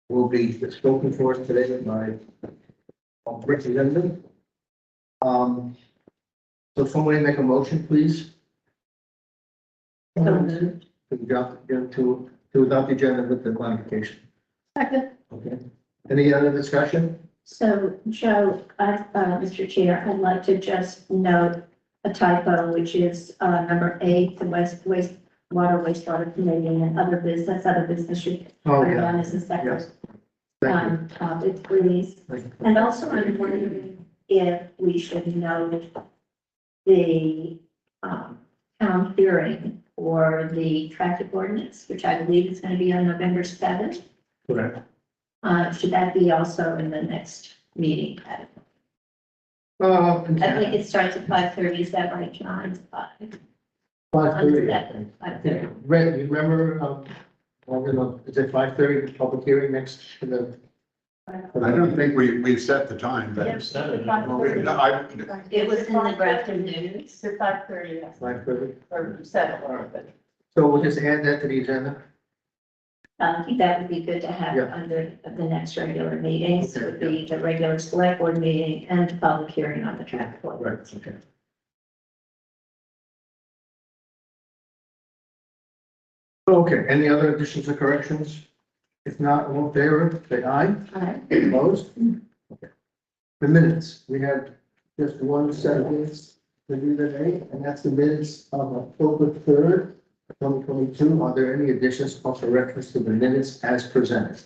will be spoken for us today by Recreational. So somebody make a motion, please. To adopt the agenda with the modification. Second. Okay. Any other discussion? So, Joe, Mr. Chair, I'd like to just note a typo, which is number 8, the wastewater committee and other business should Oh, come yeah. down as a separate Yes. Thank you. topic, please. Thank you. And also, I'm wondering if we should note the town hearing for the traffic ordinance, which I believe is going to be on November 7th. Correct. Should that be also in the next meeting? I think it starts at 5:30, is that right, John? 5:30. 5:30. Red, you remember, is it 5:30, the public hearing next to the? I don't think we've set the time, but Yep. I, It was in the Grafton News. To 5:30, 5:30. or 7, So we'll just add that to the agenda. I think that would be good to have Yeah. under the next regular meeting. So it would be the regular select board meeting and the public hearing on the traffic ordinance. Right, okay. Okay, any other additions or corrections? If not, all in favor, say aye. Alright. Opposed? Okay. The minutes, we have just one set of minutes to do today, and that's the minutes of October 3rd, 2022. Are there any additions or corrections to the minutes as presented?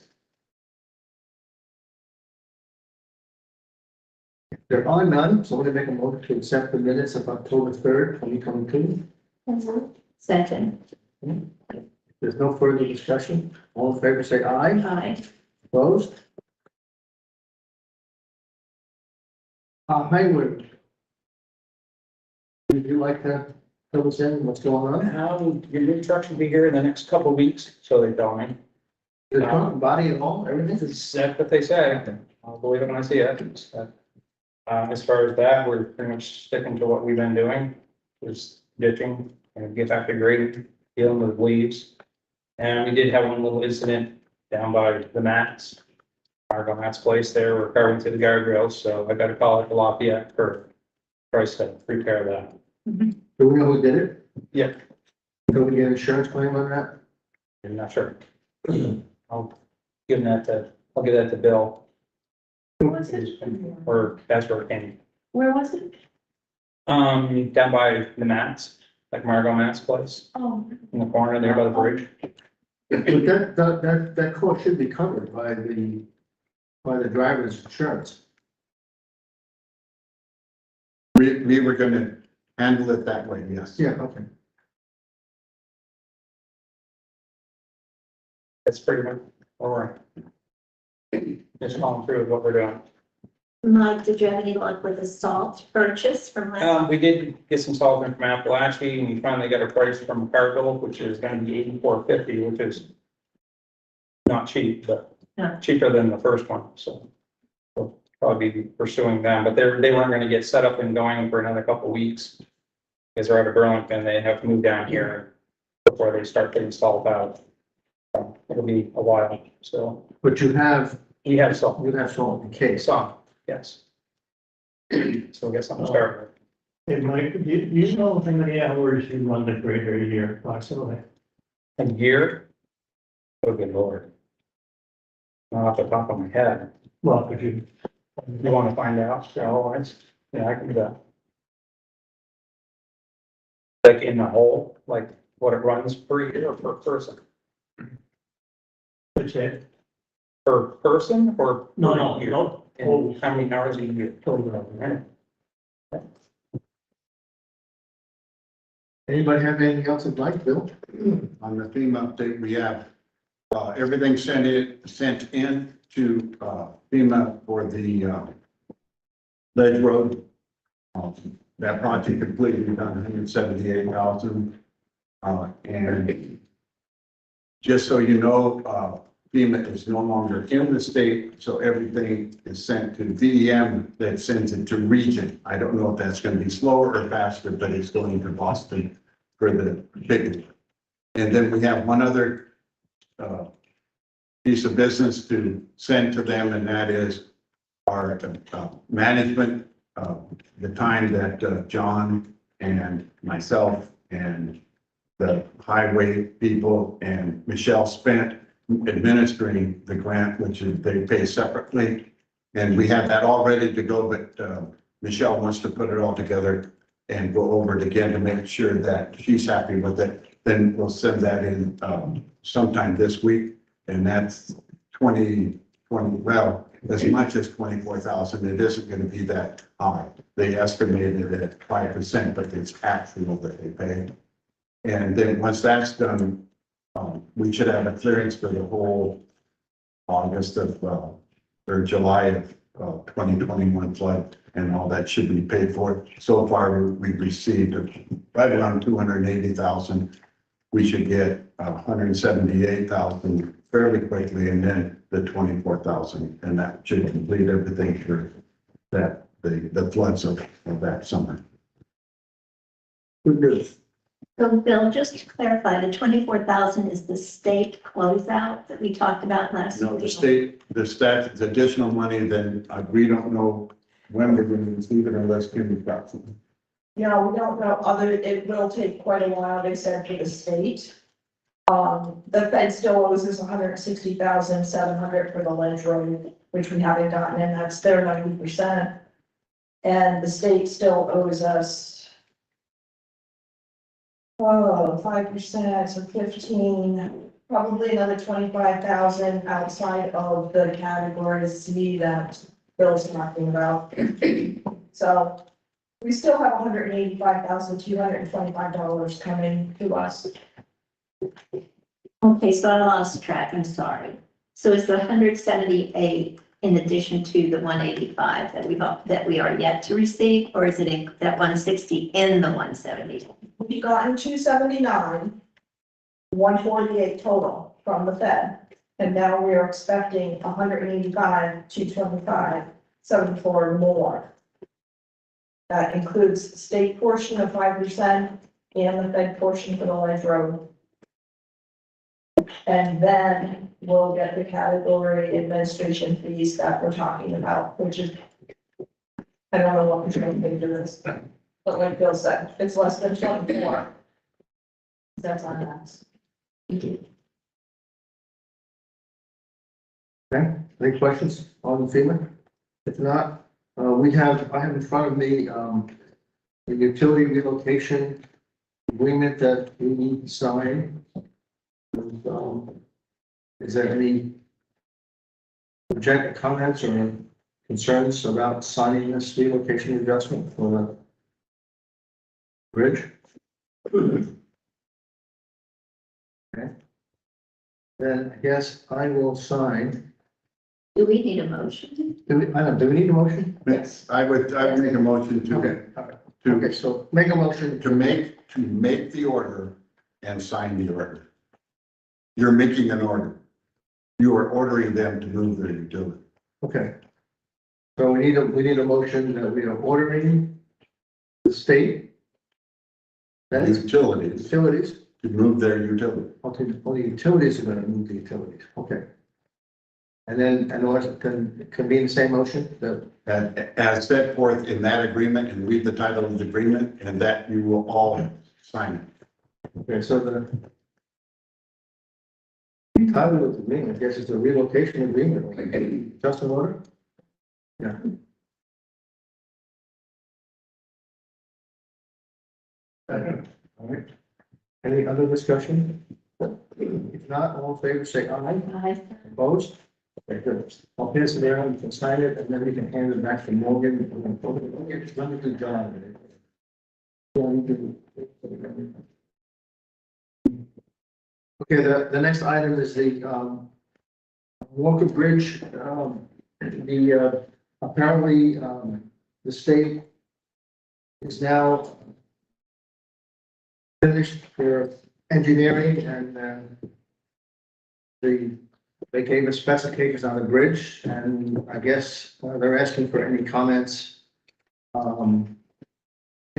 If there are none, somebody make a motion to accept the minutes of October 3rd, 2022. Second. There's no further discussion. All in favor, say aye. Aye. Opposed? Highway. Would you like to fill us in what's going on? Your new truck should be here in the next couple of weeks, so they tell me. The front body and all, everything is, That's what they say. I'll believe it when I see it. As far as that, we're pretty much sticking to what we've been doing, just ditching and get back to grading, dealing with leaves. And we did have one little incident down by the Matt's, Matt's place there, we're carving through the guardrails, so I got a call at the Lafayette for price to repair that. do we know who did it? Yeah. Do we get an insurance claim on that? I'm not sure. I'll give that to Bill. Where was it? Or that's where it came. Where was it? Down by the Matt's, like Margot Matt's place, Oh, in the corner there by the bridge. But that cost should be covered by the driver's insurance. we were gonna handle it that way, yes. Yeah, okay. That's pretty much, all right. Just going through what we're doing. Mike, did you have any luck with the salt purchase from last? We did get some salt in from Appalachia, and we finally got a price from Cargill, which is gonna be $84.50, which is not cheap, but No. cheaper than the first one, so we'll probably be pursuing them, but they weren't gonna get set up and going for another couple of weeks. Because they're out of Burlington, they have to move down here before they start getting salt out. So it'll be a while, so But you have salt, salt in case. some, yes. So we'll get something started. Hey, Mike, do you know how many hours you run the grader a year approximately? A year? Oh, good lord. Not off the top of my head. Well, could you? You want to find out? So yeah, I can do that. Like in the hole, like what it runs per year or per person? What's that? Per person or? No, per year? no. And how many hours a year? Anybody have anything else they'd like, Bill? On the theme update, we have, everything sent in to, FEMA for the, Ledge Road. That project completed, done $178,000. And just so you know, FEMA is no longer in the state, so everything is sent to VEM that sends it to region. I don't know if that's going to be slower or faster, but it's going to Boston for the big one. And then we have one other FEMA piece of business to send to them, and that is our management, the time that John and myself and the highway people and Michelle spent administering the grant, which is they pay separately. And we have that all ready to go, but Michelle wants to put it all together and go over it again to make sure that she's happy with it. Then we'll send that in sometime this week, and that's 20, well, as much as 24,000. It isn't going to be that high. They estimated it at 5%, but it's actual that they pay. And then once that's done, we should have a clearance for the whole August of, or July of 2021 flood, and all that should be paid for. So far, we've received right around 280,000. We should get 178,000 fairly quickly, and then the 24,000, and that should complete everything for that, the floods of that summer. Good news. So Bill, just to clarify, the 24,000 is the state closeout that we talked about last week? No, the additional money, then we don't know when we're going to receive it unless Kim's got something. Yeah, we don't know, it will take quite a while, they said, for the state. The Fed still owes us 160,700 for the ledge road, which we haven't gotten, and that's their 90%. And the state still owes us 5%, so 15, probably another 25,000 outside of the category C that Bill's talking about. So we still have $185,225 coming to us. Okay, so I lost track, I'm sorry. So it's the 178 in addition to the 185 that we are yet to receive, or is it in that 160 in the 170? We've gotten 279, 148 total from the Fed. And now we are expecting 185, 225, 74 more. That includes the state portion of 5% and the Fed portion for the ledge road. And then we'll get the category administration fees that we're talking about, which is, I don't know what we're going to do this, but like Bill said, it's less than 24. That's on us. Okay, any questions on the FEMA? If not, I have in front of me, the utility relocation agreement that we need to sign. Is there any comments or concerns about signing this relocation adjustment for the bridge? Okay. Then I guess I will sign. Do we need a motion? Do we need a motion? Yes, I would make a motion Okay, all right. to Okay, so make a motion to make the order and sign the order. You're making an order. You are ordering them to move their utility. Okay. So we need a motion that we are ordering the state. That is Utilities utilities, to move their utility. only utilities are gonna move the utilities, okay. And then, and also can be in the same motion, that, As set forth in that agreement, and read the title of the agreement, and that you will all sign it. okay, so the title of the agreement, I guess it's a relocation agreement, just an order? Yeah. All right. Any other discussion? If not, all in favor, say aye. Aye. Opposed? Okay, good. I'll pass it around, you can sign it, and then we can hand it back to Morgan. Let me do John. Okay, the next item is the, Walker Bridge, apparently, the state is now finished their engineering, and they gave us specifications on the bridge, and I guess they're asking for any comments to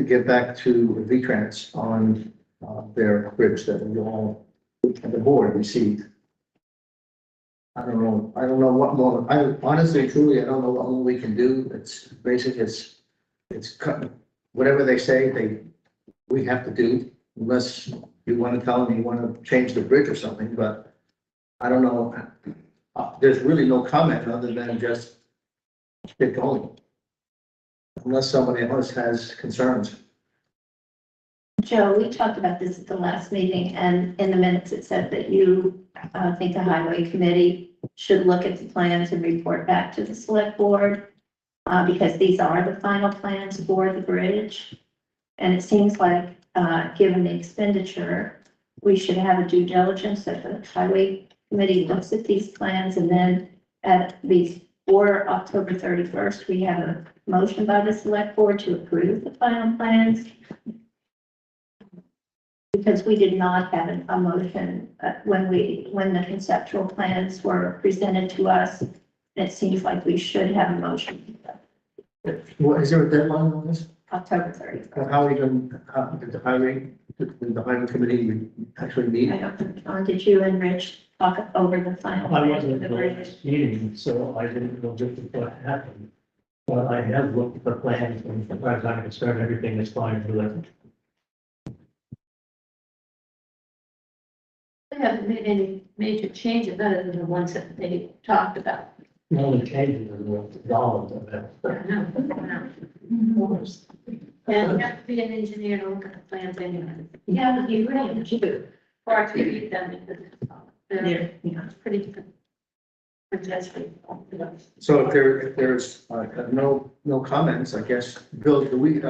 get back to V-Trans on their bridge that we all, the board received. I don't know what more, I honestly, truly, I don't know what more we can do. It's basically, it's cut, whatever they say, we have to do, unless you want to tell them you want to change the bridge or something, but I don't know. There's really no comment other than just get going. Unless somebody else has concerns. Joe, we talked about this at the last meeting, and in the minutes it said that you think the highway committee should look at the plans and report back to the select board, because these are the final plans for the bridge. And it seems like, given the expenditure, we should have a due diligence that the highway committee looks at these plans, and then before October 31st, we have a motion by the select board to approve the final plans. Because we did not have a motion when the conceptual plans were presented to us. It seems like we should have a motion. Well, is there a deadline on this? October 30th. How are we going, did the highway committee actually meet? I don't know, did you and Rich talk over the final? I plan wasn't for at the the bridge? last meeting, so I didn't know just what happened. But I have looked at the plans, and as far as I'm concerned, everything is fine with it. They haven't made any major changes other than the ones that they talked about. The only changes are the dollars of it. And you have to be an engineer to look at the plans anyway. Yeah, you really do. Or to read them because they're Yeah. pretty suggestive. So if there's no comments, I guess, Bill, do we,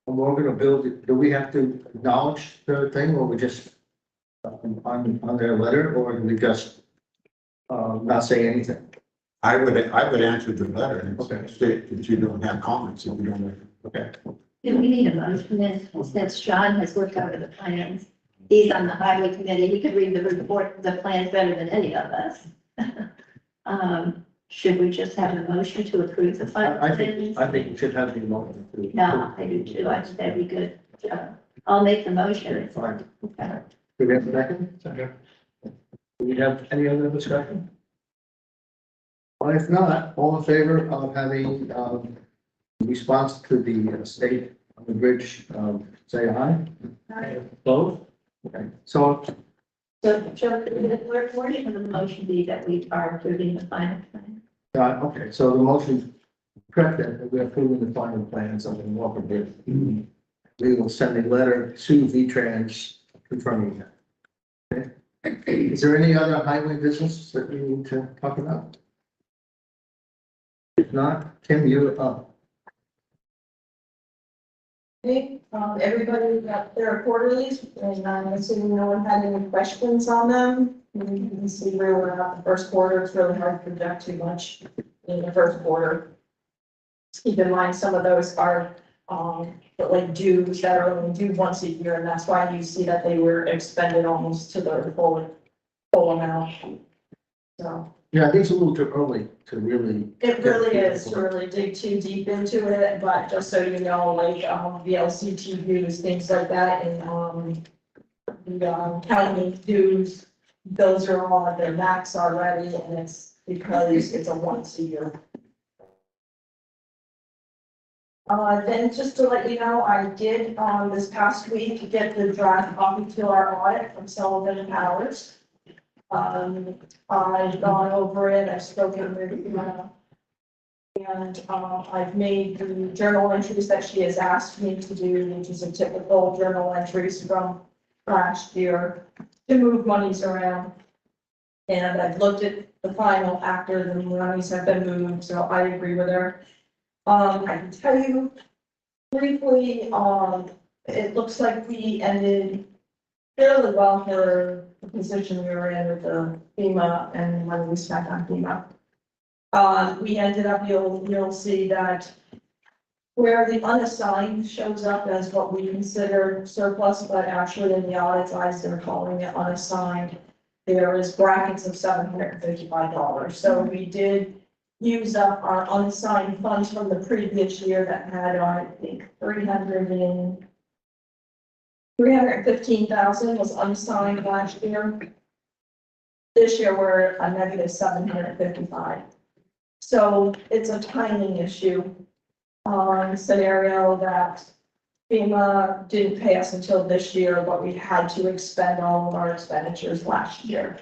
Morgan or Bill, do we have to acknowledge the thing, or we just on their letter, or do we just not say anything? I would answer the letter and Okay. state that you don't have comments if you don't have. Okay. Do we need a motion then, since John has looked over the plans? He's on the highway committee, he could read the report, the plans better than any of us. Should we just have a motion to approve the final I plans? think we should have the motion. Yeah, I do too, I think that'd be good. I'll make the motion. Fine. Okay. Do we have a second? Do we have any other discussion? Well, if not, all in favor of having, response to the state on the bridge, say aye. Both? Okay, so, So, Joe, where should the motion be that we are approving the final plan? okay, so the motion, correct that we're approving the final plans of the Walker Bridge. We will send a letter to V-Trans confirming that. Okay. Is there any other highway business that we need to talk about? If not, Tim, you're up. Okay, everybody got their quarterlies, and I'm assuming no one had any questions on them. You can see where we're at the first quarter, it's really hard to project too much in the first quarter. Just keep in mind, some of those are, like dues that are only due once a year, and that's why you see that they were expended almost to the full amount. So. Yeah, I think it's a little too early to really. It really is to really dig too deep into it, but just so you know, like, VLCT dues, things like that, and, the, county dues, those are all at their max already, and it's because it's a once a year. Then just to let you know, I did, this past week, get the draft copy to our audit from Sullivan and Powers. I've gone over it, I've spoken with, and, I've made the journal entries that she has asked me to do, which is a typical journal entries from last year to move monies around. And I've looked at the final after the monies have been moved, so I agree with her. I can tell you briefly, it looks like we ended fairly well for the position we were in with the FEMA and when we spent on FEMA. We ended up, you'll see that where the unassigned shows up as what we consider surplus, but actually in the audit's eyes, they're calling it unassigned. There is brackets of $755. So we did use up our unassigned funds from the previous year that had, I think, 315,000 was unassigned last year. This year, we're a negative 755. So it's a timing issue. Scenario that FEMA didn't pay us until this year, but we had to expend all of our expenditures last year.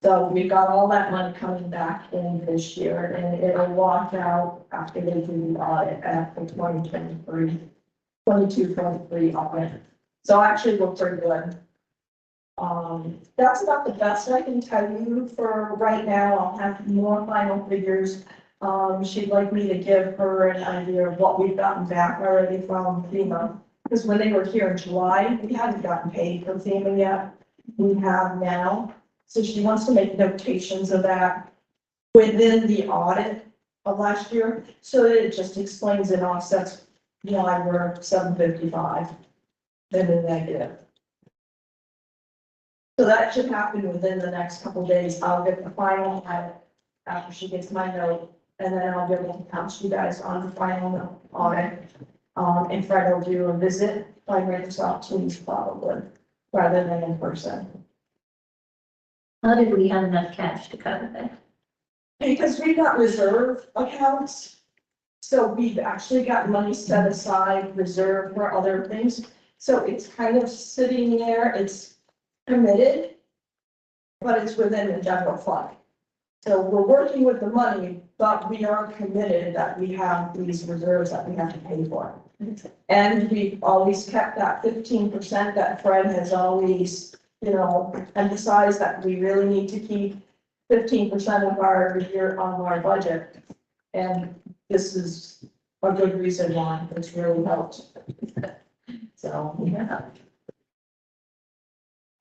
So we got all that money coming back in this year, and it'll wash out after they do the audit at the 22-23 audit. So actually look pretty good. That's about the best I can tell you for right now. I'll have more final figures. She'd like me to give her an idea of what we've gotten back already from FEMA. Because when they were here in July, we hadn't gotten paid from FEMA yet. We have now. So she wants to make notations of that within the audit of last year. So that it just explains and offsets why we're 755 then a negative. So that should happen within the next couple of days. I'll get the final audit after she gets my note, and then I'll be able to count you guys on the final audit. And Fred will do a visit by Microsoft Teams probably, rather than in person. How did we have enough cash to cover that? Because we've got reserve accounts, so we've actually got money set aside, reserved for other things. So it's kind of sitting there, it's committed, but it's within the general fund. So we're working with the money, but we are committed that we have these reserves that we have to pay for. And we've always kept that 15% that Fred has always, emphasized that we really need to keep 15% of our year on our budget. And this is a good reason why it's really helped. So, yeah.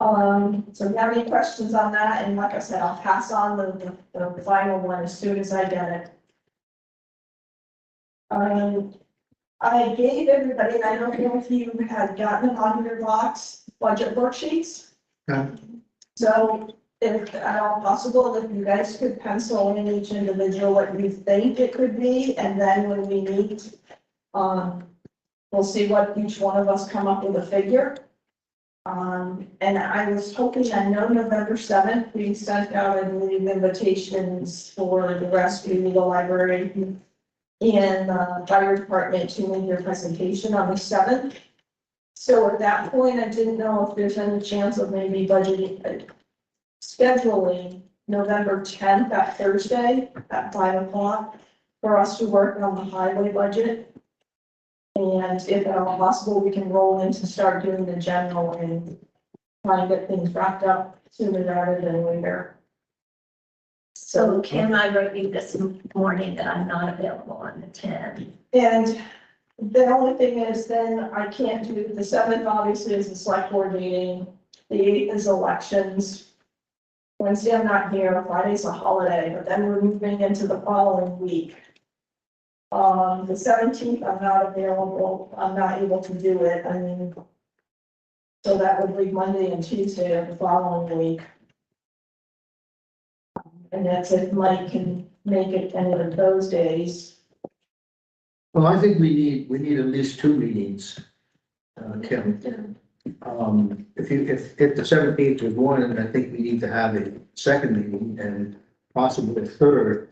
So if you have any questions on that, and like I said, I'll pass on the final one as soon as I get it. I gave everybody, and I don't know if you had gotten it on your box, budget worksheets. Okay. So if at all possible, if you guys could pencil in each individual what you think it could be, and then when we meet, we'll see what each one of us come up with a figure. And I was hoping, I know November 7th, we sent out, I believe, invitations for the rescue, the library, and fire department to make their presentation on the 7th. So at that point, I didn't know if there's any chance of maybe budgeting, scheduling November 10th, that Thursday at 5 o'clock for us to work on the highway budget. And if at all possible, we can roll in to start doing the general and try and get things wrapped up sooner rather than later. So Kim, I wrote you this morning that I'm not available on the 10th. And the only thing is then I can't do, the 7th obviously is the select board meeting, the 8th is elections. Wednesday I'm not here, Friday's a holiday, but then we're moving into the following week. The 17th, I'm not available, I'm not able to do it, so that would leave Monday and Tuesday of the following week. And that's if Mike can make it any of those days. Well, I think we need at least 2 meetings, Kim. If the 17th was one, I think we need to have a second meeting and possibly a third.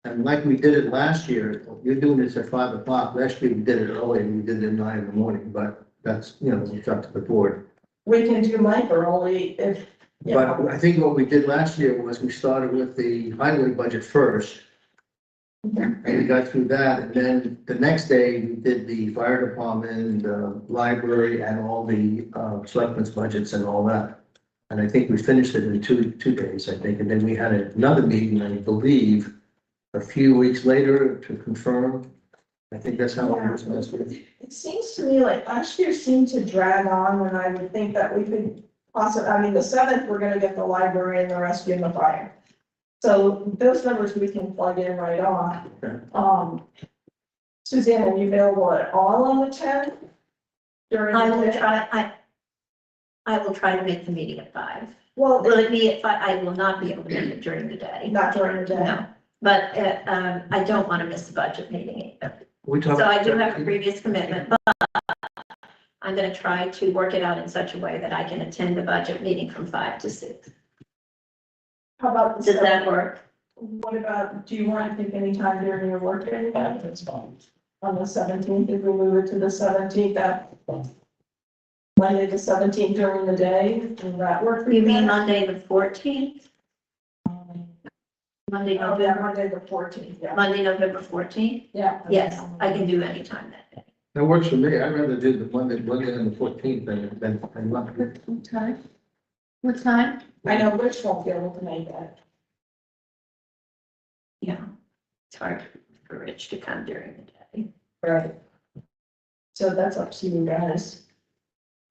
And like we did it last year, you're doing this at 5 o'clock. Last year we did it early and we did it at 9 in the morning, but that's, it's up to the board. We can do Mike early if, But I think what we did last year was we started with the highway budget first. And we got through that, and then the next day we did the fire department, the library, and all the selectmen's budgets and all that. And I think we finished it in two days, I think, and then we had another meeting, I believe, a few weeks later to confirm. I think that's how it was last year. it seems to me like last year seemed to drag on, and I would think that we could possibly, the 7th, we're gonna get the library and the rescue and the fire. So those numbers we can plug in right on. Okay. Suzanne, are you available at all on the 10th? During I the will day? try, I will try to make the meeting at 5. Well, Will it be at 5? I will not be able to make it during the day. not during the day. No, but I don't want to miss the budget meeting either. We talked. So I do have a previous commitment, but I'm going to try to work it out in such a way that I can attend the budget meeting from 5 to 6. How about the Does that 17th? work? What about, do you want to pick any time during your workday? That's fine. On the 17th, if we move it to the 17th, that Monday, the 17th during the day, does that work for You you? mean guys? Monday the 14th? Monday, Oh, yeah, November, Monday, the 14th, yeah. Monday, November 14th? Yeah. Yes, I can do any time that day. That works for me. I'd rather do the Monday and the 14th than Monday. What time? What time? I know Rich won't be able to make that. Yeah, it's hard for Rich to come during the day. Right. So that's up to you guys.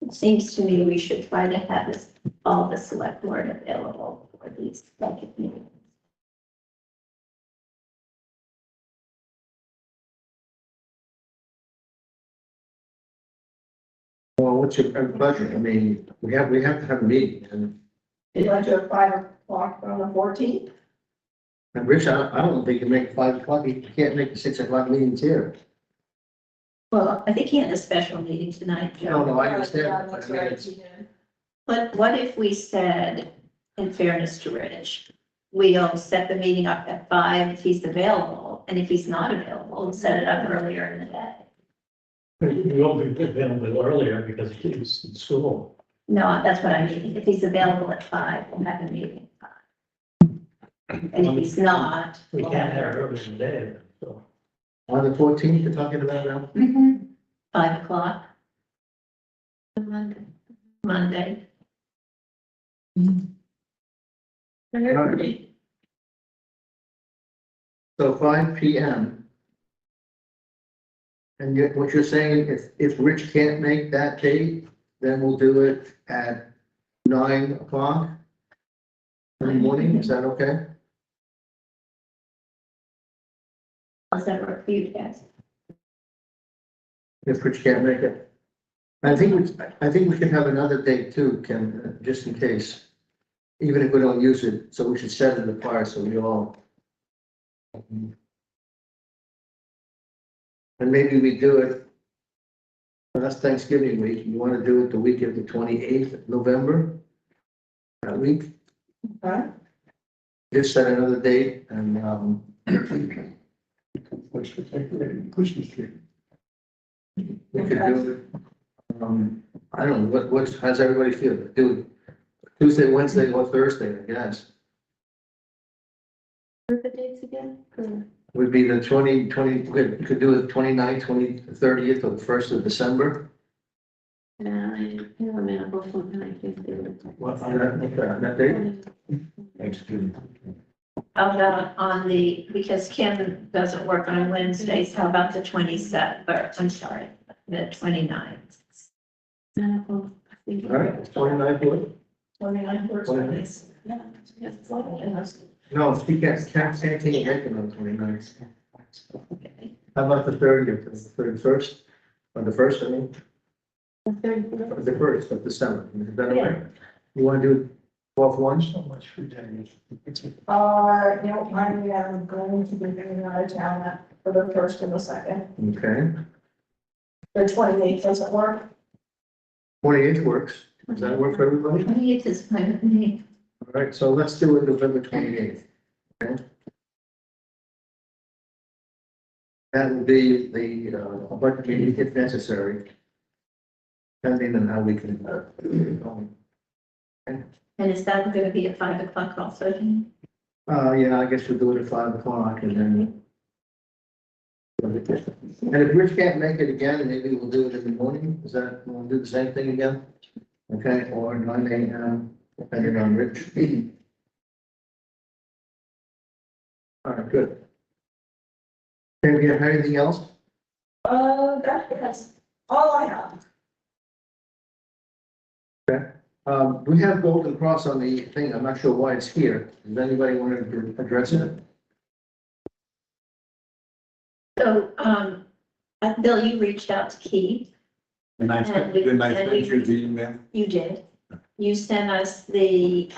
It seems to me we should try to have this, all the select board available for these budget meetings. Well, what's your pleasure? I mean, we have to have a meeting and You'd like to have 5 o'clock on the 14th? Rich, I don't think you can make 5 o'clock. You can't make the 6 o'clock meetings here. Well, I think he had a special meeting tonight, No, Joe. no, I Yeah, understand. that's I mean, right. it's- you did. But what if we said, in fairness to Rich, we'll set the meeting up at 5 if he's available, and if he's not available, we'll set it up earlier in the day. We won't be available earlier because he's in school. No, that's what I mean. If he's available at 5, we'll have a meeting at 5. And if he's not. We we'll can't have have it it earlier in the day, so. On the 14th, you're talking about now? 5 o'clock, Monday. Monday. So 5 PM. And yet what you're saying, if Rich can't make that date, then we'll do it at 9 o'clock in the morning. Is that okay? Does that work for you guys? If Rich can't make it. I think we should have another date too, Ken, just in case. Even if we don't use it, so we should set it apart so we all. And maybe we do it. Well, that's Thanksgiving week. You want to do it the week of the 28th of November? That week, Huh? just set another date and, What's the Christmas tree? we could do it. I don't know, how's everybody feel? Do it Tuesday, Wednesday, or Thursday, I guess. What are the dates again? Would be the 20, we could do it 29th, 30th, or the 1st of December. I'm available from 9:50. What, on that date? Thanksgiving. How about on the, because Kim doesn't work on Wednesdays, how about the 27th, or, I'm sorry, the 29th? Medical. All right, 29th, what? 29th or 29th. Yeah, yes. No, she can't make it on the 29th. Okay. How about the 30th, the 31st, or the 1st, I mean, The 31st. or the 1st of December? Is that Yeah. okay? You want to do 12/1? So much for days. No, I am going to be moving out of town for the 1st and the 2nd. Okay, The 28th doesn't work. 28th works. Does that work for everybody? 28th is fine with me. All right, so let's do it November 28th. Okay. That will be the, budget meeting if necessary. Depending on how we can, And is that going to be at 5 o'clock also? yeah, I guess we'll do it at 5 o'clock and then. And if Rich can't make it again, maybe we'll do it in the morning. Is that, we'll do the same thing again? Okay, or 9 AM, depending on Rich. All right, good. Can we have anything else? That's all I have. We have Golden Cross on the thing. I'm not sure why it's here. Does anybody want to address it? So, Bill, you reached out to Keith. And I sent you the email. You did. You sent us the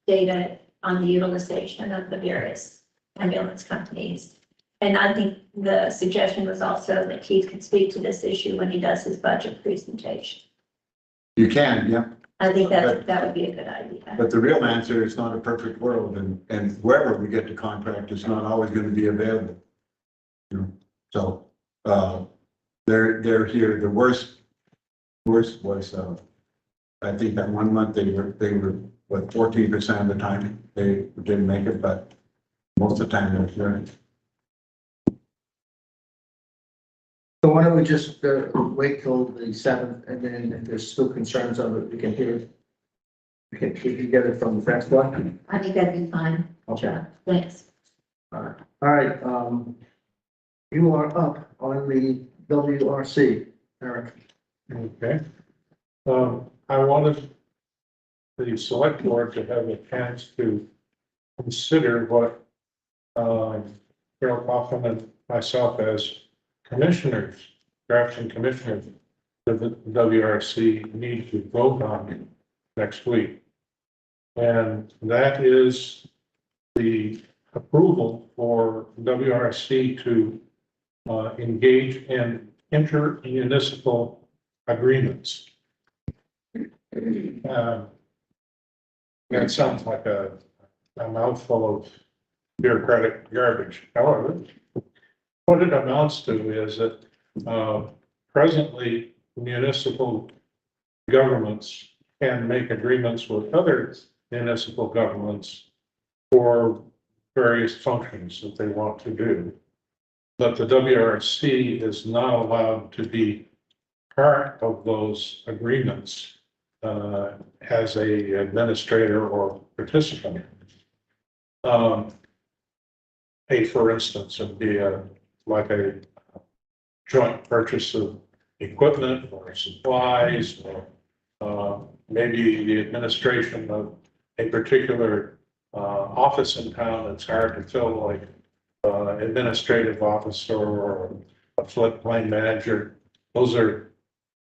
data on the utilization of the various ambulance companies. And I think the suggestion was also that Keith could speak to this issue when he does his budget presentation. You can, yeah. I think that would be a good idea. But the real answer is not a perfect world, and whoever we get the contract is not always gonna be available. You know, so, they're here, the worst was, I think that 1 month they were, what, 14% of the time, they didn't make it, but most of the time they're here. So why don't we just wait till the 7th, and then if there's still concerns on it, we can hear. We can get it from the next one. I think that'd be fine. Okay. Thanks. All right, you are up on the WRC, Eric. Okay. I wanted the select board to have a chance to consider what, Carol Coughlin and myself as commissioners, Grafton commissioners, of the WRC need to vote on next week. And that is the approval for WRC to engage in intermunicipal agreements. That sounds like a mouthful of bureaucratic garbage. However, what it amounts to is that presently municipal governments can make agreements with other municipal governments for various functions that they want to do. But the WRC is not allowed to be part of those agreements as a administrator or participant. For instance, would be like a joint purchase of equipment or supplies, or maybe the administration of a particular office in town that's hard to fill, like administrative officer or a floodplain manager. Those are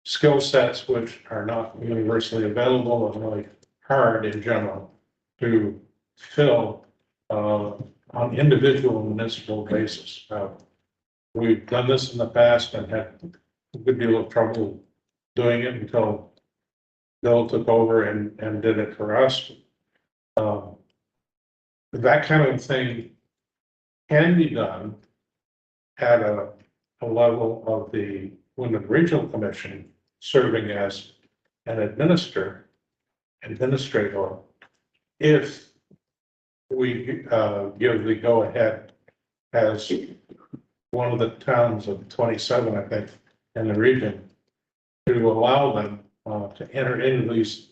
skill sets which are not universally available and really hard in general to fill on individual municipal basis. We've done this in the past and had a good deal of trouble doing it until Bill took over and did it for us. That kind of thing can be done at a level of the Wyndham Regional Commission serving as an administrator, if we give the go-ahead as one of the towns of 27, I think, in the region, to allow them to enter into these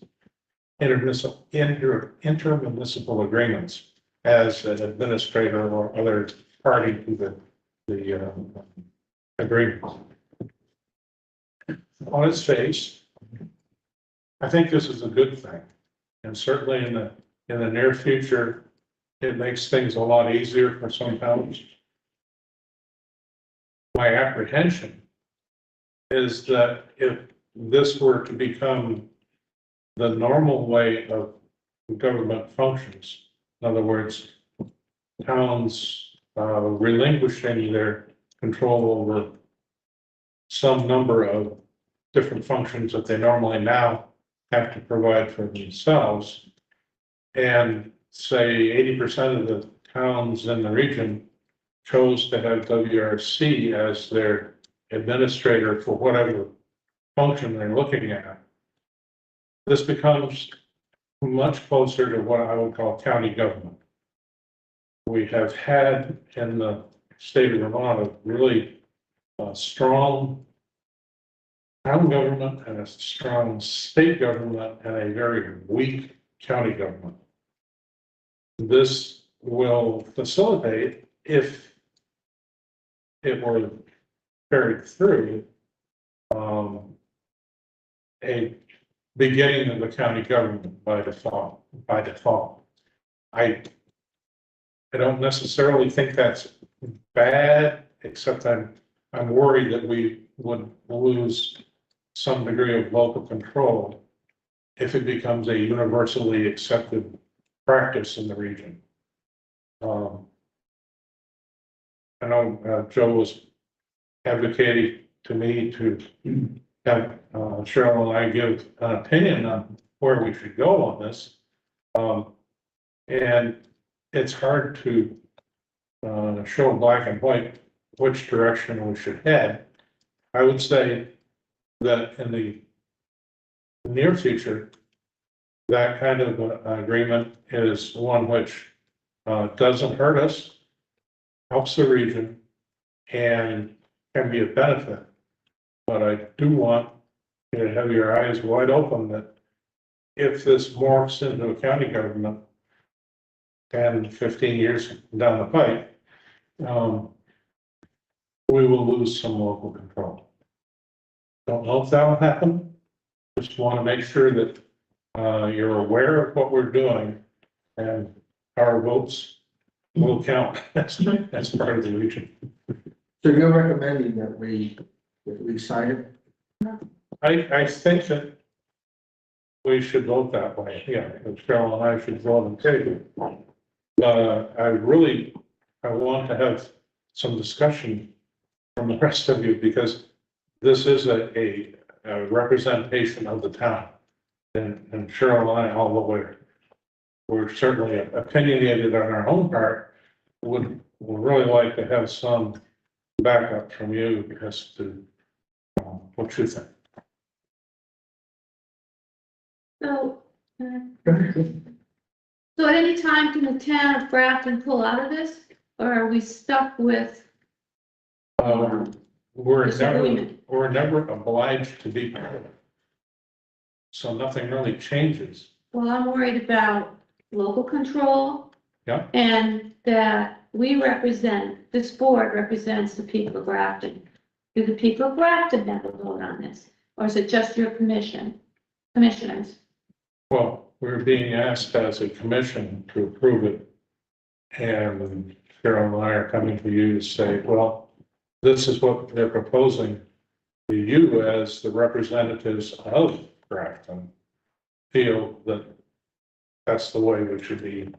intermunicipal agreements as an administrator or other party to the agreement. On its face, I think this is a good thing, and certainly in the near future, it makes things a lot easier for some towns. My apprehension is that if this were to become the normal way of government functions, in other words, towns relinquishing their control over some number of different functions that they normally now have to provide for themselves, and say 80% of the towns in the region chose to have WRC as their administrator for whatever function they're looking at. This becomes much closer to what I would call county government. We have had in the state of Vermont a really strong town government and a strong state government and a very weak county government. This will facilitate, if it were carried through, a beginning of the county government by default. I don't necessarily think that's bad, except I'm worried that we would lose some degree of local control if it becomes a universally accepted practice in the region. I know Joe was advocating to me to have Cheryl and I give an opinion on where we should go on this. And it's hard to show black and white which direction we should head. I would say that in the near future, that kind of agreement is one which doesn't hurt us, helps the region, and can be a benefit. But I do want you to have your eyes wide open that if this morphs into a county government 10, 15 years down the pipe, we will lose some local control. Don't know if that will happen. Just want to make sure that you're aware of what we're doing and our votes will count as part of the region. So you're recommending that we sign it? I think that we should vote that way, yeah, that Cheryl and I should vote in favor. I want to have some discussion from the rest of you, because this is a representation of the town. And Cheryl and I, although we're certainly opinionated on our own part, would really like to have some backup from you as to what you think. So, so at any time can the town of Grafton pull out of this, or are we stuck with? We're Disagreement. never obliged to be part of it. So nothing really changes. Well, I'm worried about local control. Yeah. And that this board represents the people of Grafton. Do the people of Grafton have a vote on this? Or is it just your commissioners? Well, we're being asked as a commission to approve it. And Cheryl and I are coming to you to say, well, this is what they're proposing to you as the representatives of Grafton feel that that's the way we should be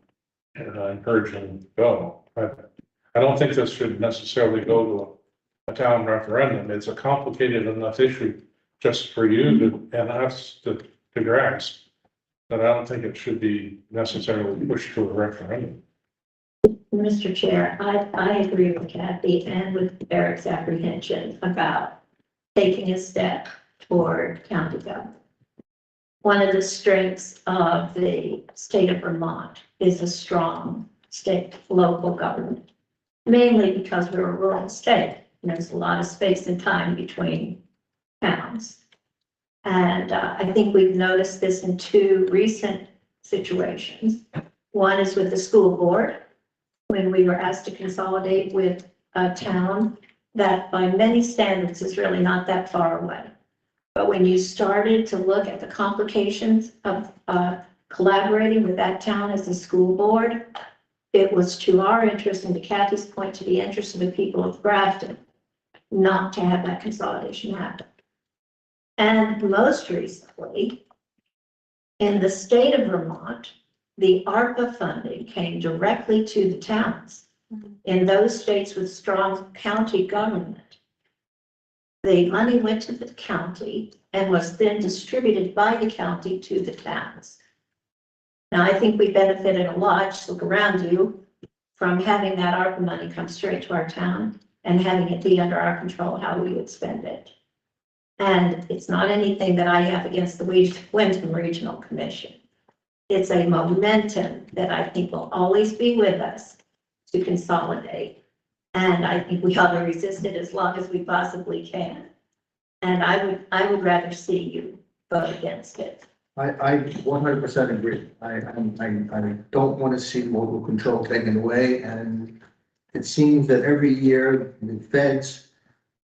encouraging to go. I don't think this should necessarily go to a town referendum. It's a complicated enough issue just for you and us to grasp. But I don't think it should be necessarily pushed to a referendum. Mr. Chair, I agree with Kathy and with Eric's apprehension about taking a step toward county government. One of the strengths of the state of Vermont is a strong state local government, mainly because we're a rural state. And there's a lot of space and time between towns. And I think we've noticed this in two recent situations. One is with the school board, when we were asked to consolidate with a town that by many standards is really not that far away. But when you started to look at the complications of collaborating with that town as a school board, it was to our interest and to Kathy's point, to the interest of the people of Grafton, not to have that consolidation happen. And most recently, in the state of Vermont, the ARPA funding came directly to the towns. In those states with strong county government, the money went to the county and was then distributed by the county to the towns. Now, I think we benefited a lot, just look around you, from having that ARPA money come straight to our town and having it be under our control how we would spend it. And it's not anything that I have against the Wyndham Regional Commission. It's a momentum that I think will always be with us to consolidate. And I think we ought to resist it as long as we possibly can. And I would rather see you vote against it. I 100% agree. I don't want to see local control taken away, and it seems that every year the feds,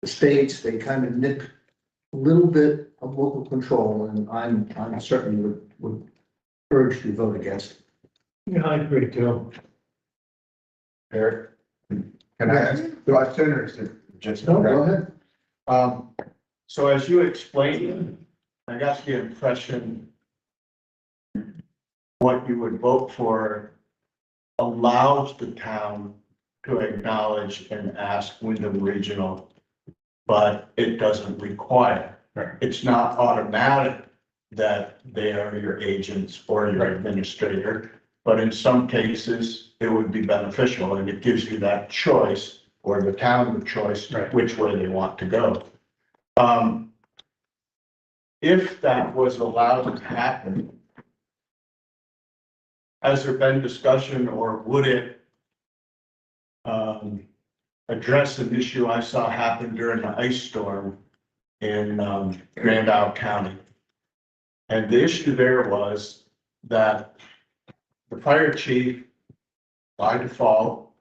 the states, they kind of nip a little bit of local control, and I'm certainly would urge you to vote against it. Yeah, I agree too. Eric, can I ask question or is it just? No, go ahead. So as you explained, I got the impression what you would vote for allows the town to acknowledge and ask Wyndham Regional, but it doesn't require. It's not automatic that they are your agents or your administrator. But in some cases, it would be beneficial and it gives you that choice or the town the choice Right. which way they want to go. If that was allowed to happen, has there been discussion or would it address an issue I saw happen during the ice storm in Grand Isle County? And the issue there was that the fire chief, by default,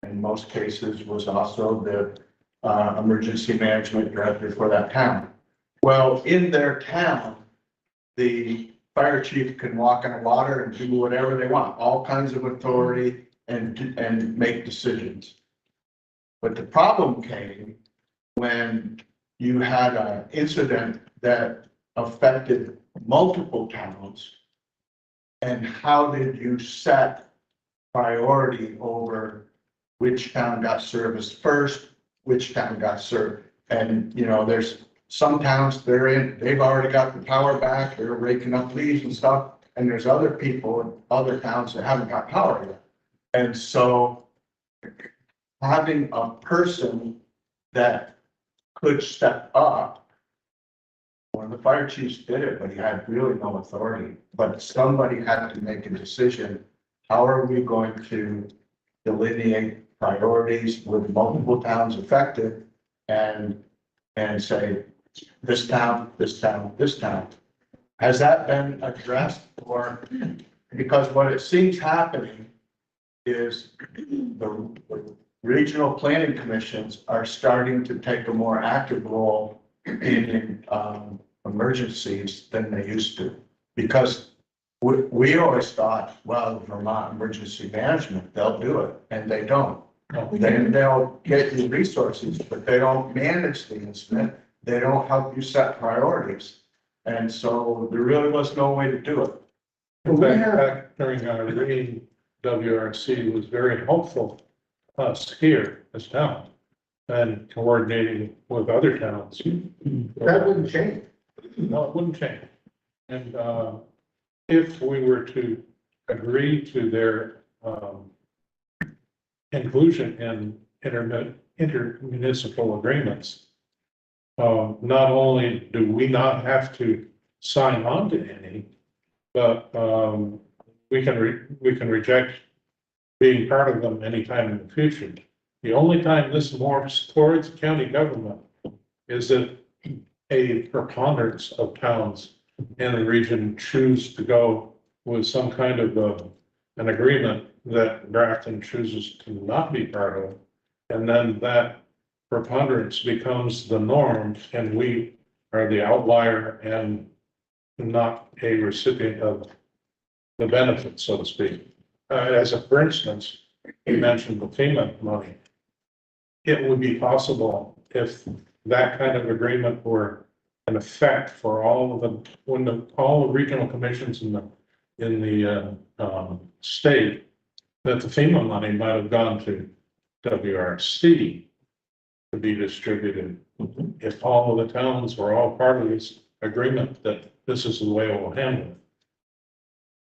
in most cases, was also the emergency management director for that town. Well, in their town, the fire chief can walk in the water and do whatever they want, all kinds of authority and make decisions. But the problem came when you had an incident that affected multiple towns. And how did you set priority over which town got serviced first, which town got served? And, you know, there's some towns they've already got the power back, they're raking up leaves and stuff. And there's other people in other towns that haven't got power yet. And so having a person that could step up, one of the fire chiefs did it, but he had really no authority. But somebody had to make a decision. How are we going to delineate priorities with multiple towns affected and say, this town, this town, this town? Has that been addressed? Or because what it seems happening is the regional planning commissions are starting to take a more active role in emergencies than they used to. Because we always thought, well, Vermont Emergency Management, they'll do it, and they don't. Then they'll get you resources, but they don't manage the incident. They don't help you set priorities. And so there really was no way to do it. Back during our meeting, WRC was very helpful to us here as town and coordinating with other towns. That wouldn't change. No, it wouldn't change. And if we were to agree to their inclusion in intermunicipal agreements, not only do we not have to sign on to any, but we can reject being part of them anytime in the future. The only time this morphs towards county government is that a preponderance of towns in the region choose to go with some kind of an agreement that Grafton chooses to not be part of. And then that preponderance becomes the norm, and we are the outlier and not a recipient of the benefits, so to speak. For instance, you mentioned the FEMA money. It would be possible if that kind of agreement were in effect for all of all the regional commissions in the state, that the FEMA money might have gone to WRC to be distributed. If all of the towns were all part of this agreement that this is the way it will handle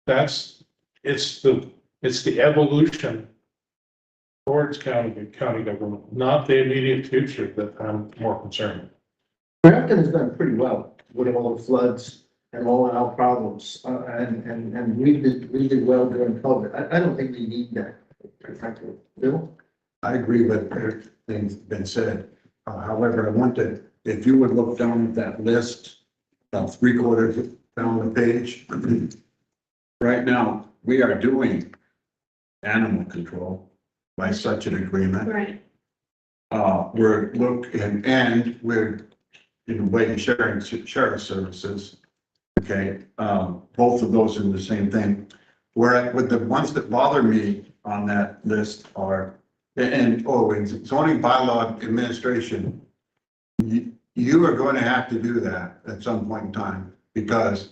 it. It's the evolution towards county government, not the immediate future that I'm more concerned with. Grafton has done pretty well with all the floods and all our problems, and we did well during COVID. I don't think we need that. Frankly, Bill? I agree with everything's been said. However, I wanted, if you would look down at that list, about 3/4 down the page. Right now, we are doing animal control by such an agreement. Right. We're looking, and we're in a way sharing sheriff services. Okay, both of those are the same thing. Where with the ones that bother me on that list are, and zoning bylaw administration. You are going to have to do that at some point in time, because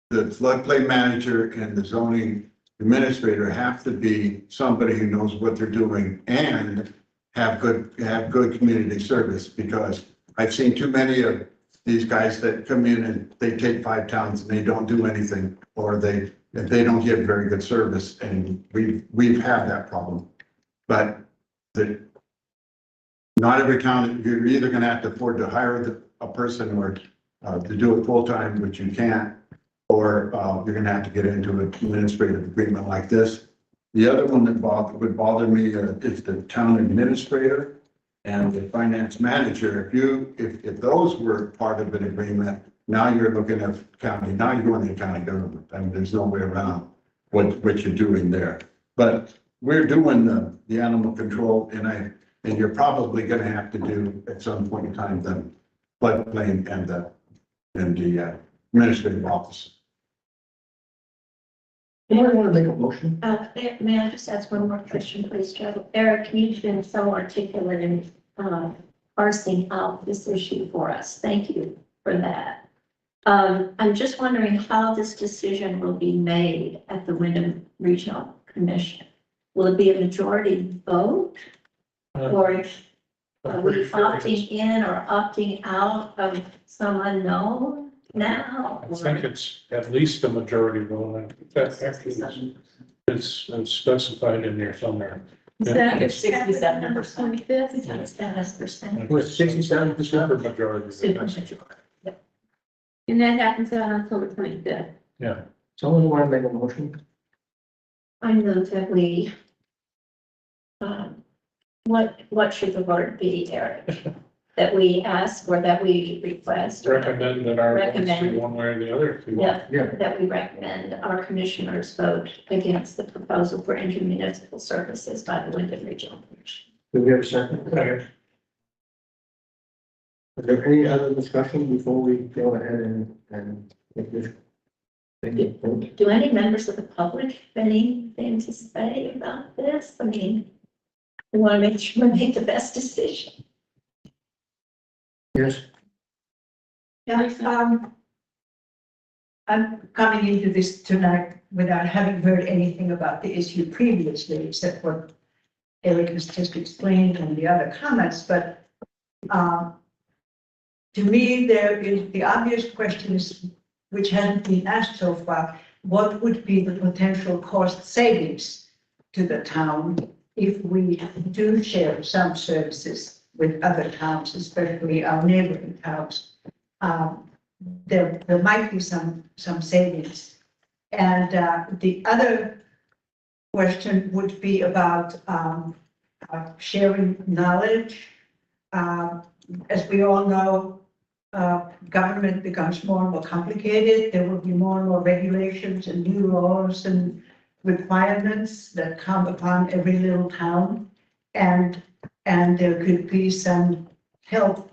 the floodplain manager and the zoning administrator have to be somebody who knows what they're doing and have good community service, because I've seen too many of these guys that come in and they take 5 towns and they don't do anything, or if they don't give very good service, and we've had that problem. But not every town, you're either gonna have to afford to hire a person or to do it full-time, which you can't, or you're gonna have to get into an administrative agreement like this. The other one that would bother me is the town administrator and the finance manager. If those were part of an agreement, now you're looking at county, now you're going to county government. I mean, there's no way around what you're doing there. But we're doing the animal control, and you're probably gonna have to do at some point in time the floodplain and the administrative office. Anyone want to make a motion? May I just ask one more question, please, Joe? Eric, you've been so articulate in parsing out this issue for us. Thank you for that. I'm just wondering how this decision will be made at the Wyndham Regional Commission. Will it be a majority vote? Or are we opting in or opting out of some unknown now? I think it's at least a majority vote. I think that actually is specified in there somewhere. Is Yeah. that It's 67%. 25th? It's 10%. Was 67%? Super majority. Supermajority. And that happens on October 25th. Yeah. Someone want to make a motion? I move that we, what should the word be, Eric? That we ask or that we request? or Recommend that our votes be Recommend. one way or the other. If you want. Yeah, Yeah. that we recommend our commissioners vote against the proposal for intermunicipal services by the Wyndham Regional Commission. Do we have a second? Second. Is there any other discussion before we go ahead and make this? Take it vote? Do any members of the public have anything to say about this? I mean, we want to make sure we make the best decision. Yes, Yeah, I'm coming into this tonight without having heard anything about the issue previously, except what Eric has just explained and the other comments, but to me, there is the obvious question is, which hasn't been asked so far, what would be the potential cost savings to the town if we do share some services with other towns, especially our neighboring towns? There might be some savings. And the other question would be about sharing knowledge. As we all know, government becomes more and more complicated. There will be more and more regulations and new laws and requirements that come upon every little town. And there could be some help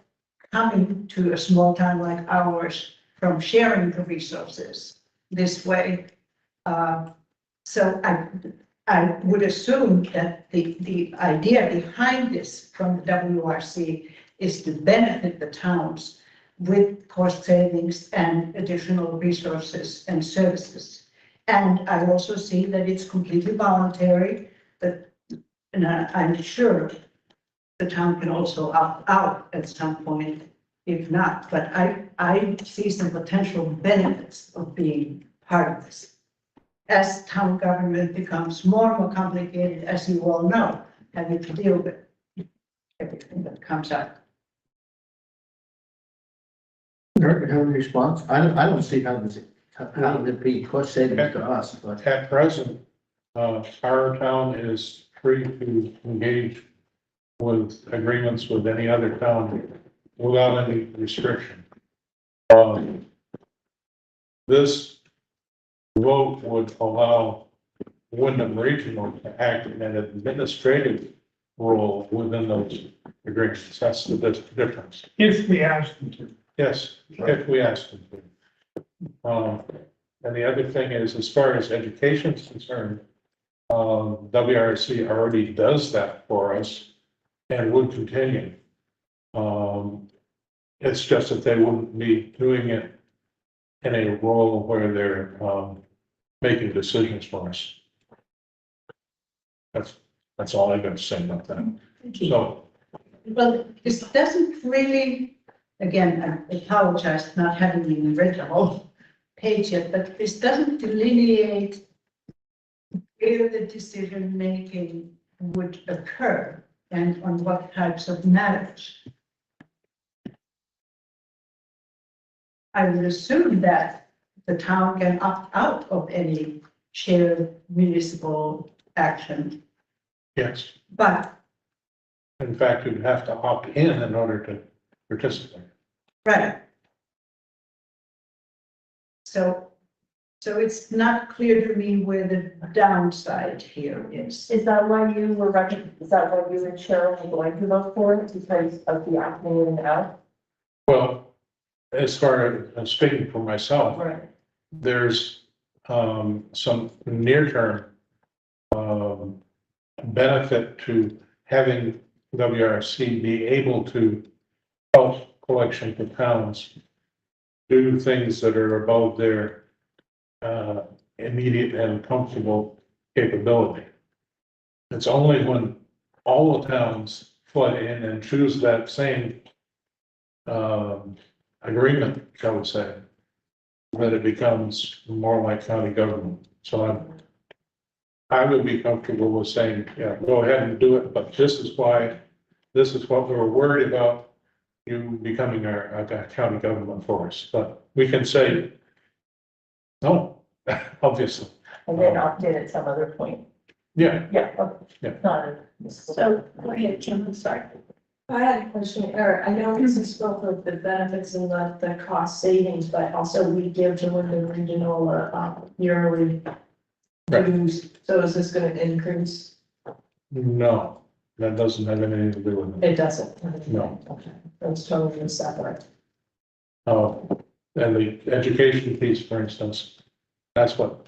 coming to a small town like ours from sharing the resources this way. So I would assume that the idea behind this from the WRC is to benefit the towns with cost savings and additional resources and services. And I also see that it's completely voluntary, and I'm sure the town can also opt out at some point if not, but I see some potential benefits of being part of this. As town government becomes more and more complicated, as you all know, having to deal with everything that comes up. Eric, you have a response? I don't see how it'd be cost savings to us, but. At present, our town is free to engage with agreements with any other town without any restriction. This vote would allow Wyndham Regional to act in an administrative role within those agreements. That's the difference. If we ask them to. Yes, if we ask them to. And the other thing is, as far as education is concerned, WRC already does that for us and would continue. It's just that they wouldn't be doing it in a role where they're making decisions for us. That's all I'm going to say about that. So, Well, this doesn't really again, I apologize for not having even read the whole page yet, but this doesn't delineate where the decision-making would occur and on what types of matters. I would assume that the town can opt out of any shared municipal action, Yes, but, in fact, you'd have to opt in order to participate. right. So it's not clear to me where the downside here is. Is that why you were is that why you and Cheryl were going to vote for it, because of the opting in and out? Well, as far as speaking for myself, Right. there's some near-term benefit to having WRC be able to help collection for towns do things that are above their immediate and comfortable capability. It's only when all the towns flood in and choose that same agreement, shall we say, that it becomes more like county government. So I would be comfortable with saying, yeah, go ahead and do it, but this is what we were worried about, you becoming our county government for us. But we can say, no, obviously. And then opt in at some other point. Yeah, Yeah, okay. Yeah. Not a. So, go ahead, Jim, I'm sorry. I had a question, Eric. I know this is both of the benefits and the cost savings, but also we give to Wyndham Regional yearly Right. dues. So is this gonna increase? no, that doesn't have anything to do with it. It doesn't. No. Okay, that's totally separate. And the education piece, for instance, that's what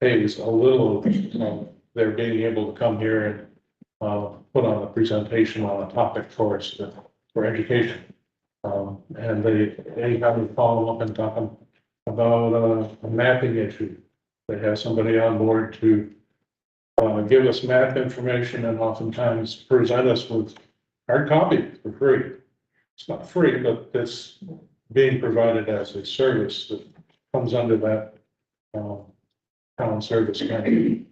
pays a little of their being able to come here and put on a presentation on a topic for us for education. And anytime we follow up and talk about a mapping issue, they have somebody on board to give us map information and oftentimes present us with hard copy for free. It's not free, but it's being provided as a service that comes under that town service category.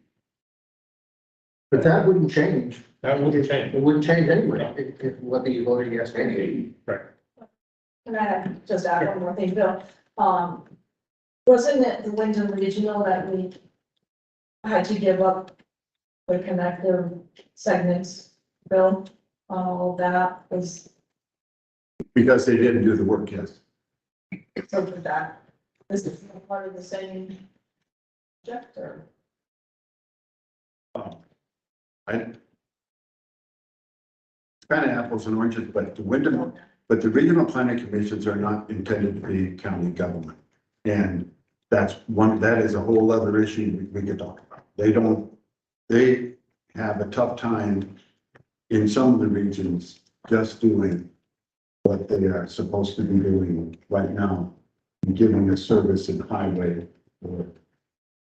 But that wouldn't change. That wouldn't change. It wouldn't change anyway, if whether you voted yes or no. Right. And I have just add one more thing, Bill. Wasn't it the Wyndham Regional that we had to give up the connective segments, Bill? All that was, Because they didn't do the work, yes. so for that, this is part of the same project or? It's kind of apples and oranges, but the regional planning commissions are not intended to be county government. And that is a whole other issue we could talk about. They have a tough time in some of the regions just doing what they are supposed to be doing right now, giving a service in highway or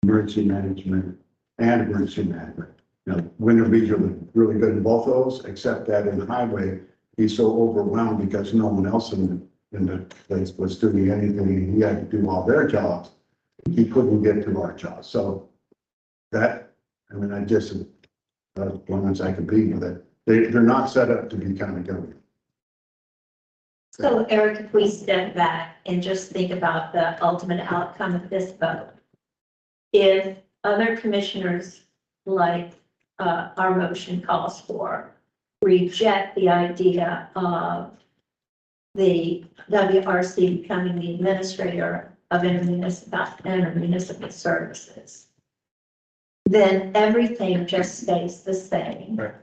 emergency management and emergency management. Now, Wyndham Regional is really good in both of those, except that in highway, he's so overwhelmed because no one else in the place was doing anything. He had to do all their jobs. He couldn't get to our jobs. So that, I just, as long as I can be with it, they're not set up to be county government. So Eric, if we step back and just think about the ultimate outcome of this vote, if other commissioners, like our motion calls for, reject the idea of the WRC becoming the administrator of intermunicipal services, then everything just stays the same. Right.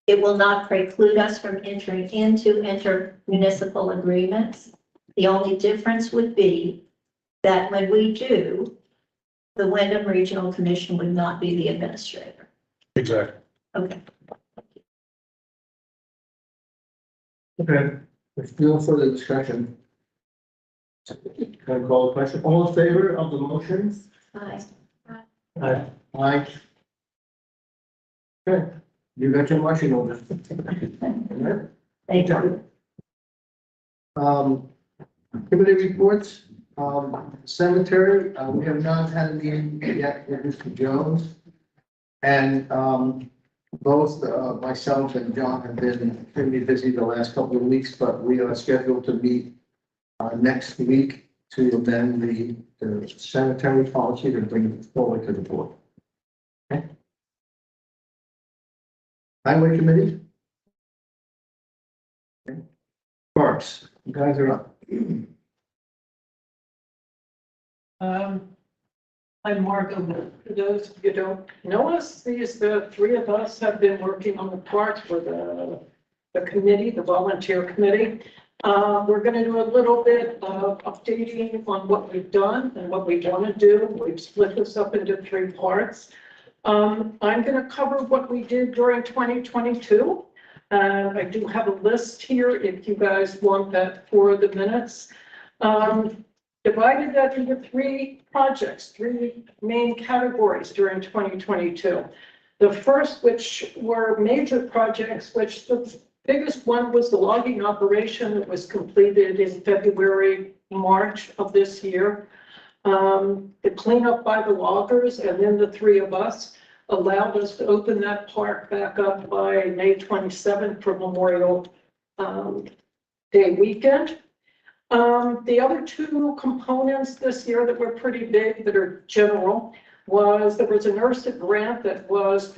It will not preclude us from entering into intermunicipal agreements. The only difference would be that when we do, the Wyndham Regional Commission would not be the administrator. Exactly. Okay. Okay, there's no further discussion. Can I call a question? All in favor of the motion? Aye. Aye. Okay, you got your motion over. Thank you. Committee reports, cemetery, we have not had a meeting yet with Mr. Jones. And, both, myself and John have been extremely busy the last couple of weeks, but we are scheduled to meet, next week to amend the cemetery policy to bring it forward to the board. Okay. Highway committee? Okay. Parks, you guys are up. I'm Margo. For those of you who don't know us, the three of us have been working on the parks for the committee, the volunteer committee. We're going to do a little bit of updating on what we've done and what we want to do. We've split this up into three parts. I'm going to cover what we did during 2022. I do have a list here if you guys want that for the minutes. Divided that into three projects, three main categories during 2022. The first, which were major projects, which the biggest one was the logging operation that was completed in February, March of this year. The cleanup by the loggers and then the three of us allowed us to open that park back up by May 27th for Memorial Day weekend. The other two components this year that were pretty big, that are general, was there was an URSA grant that was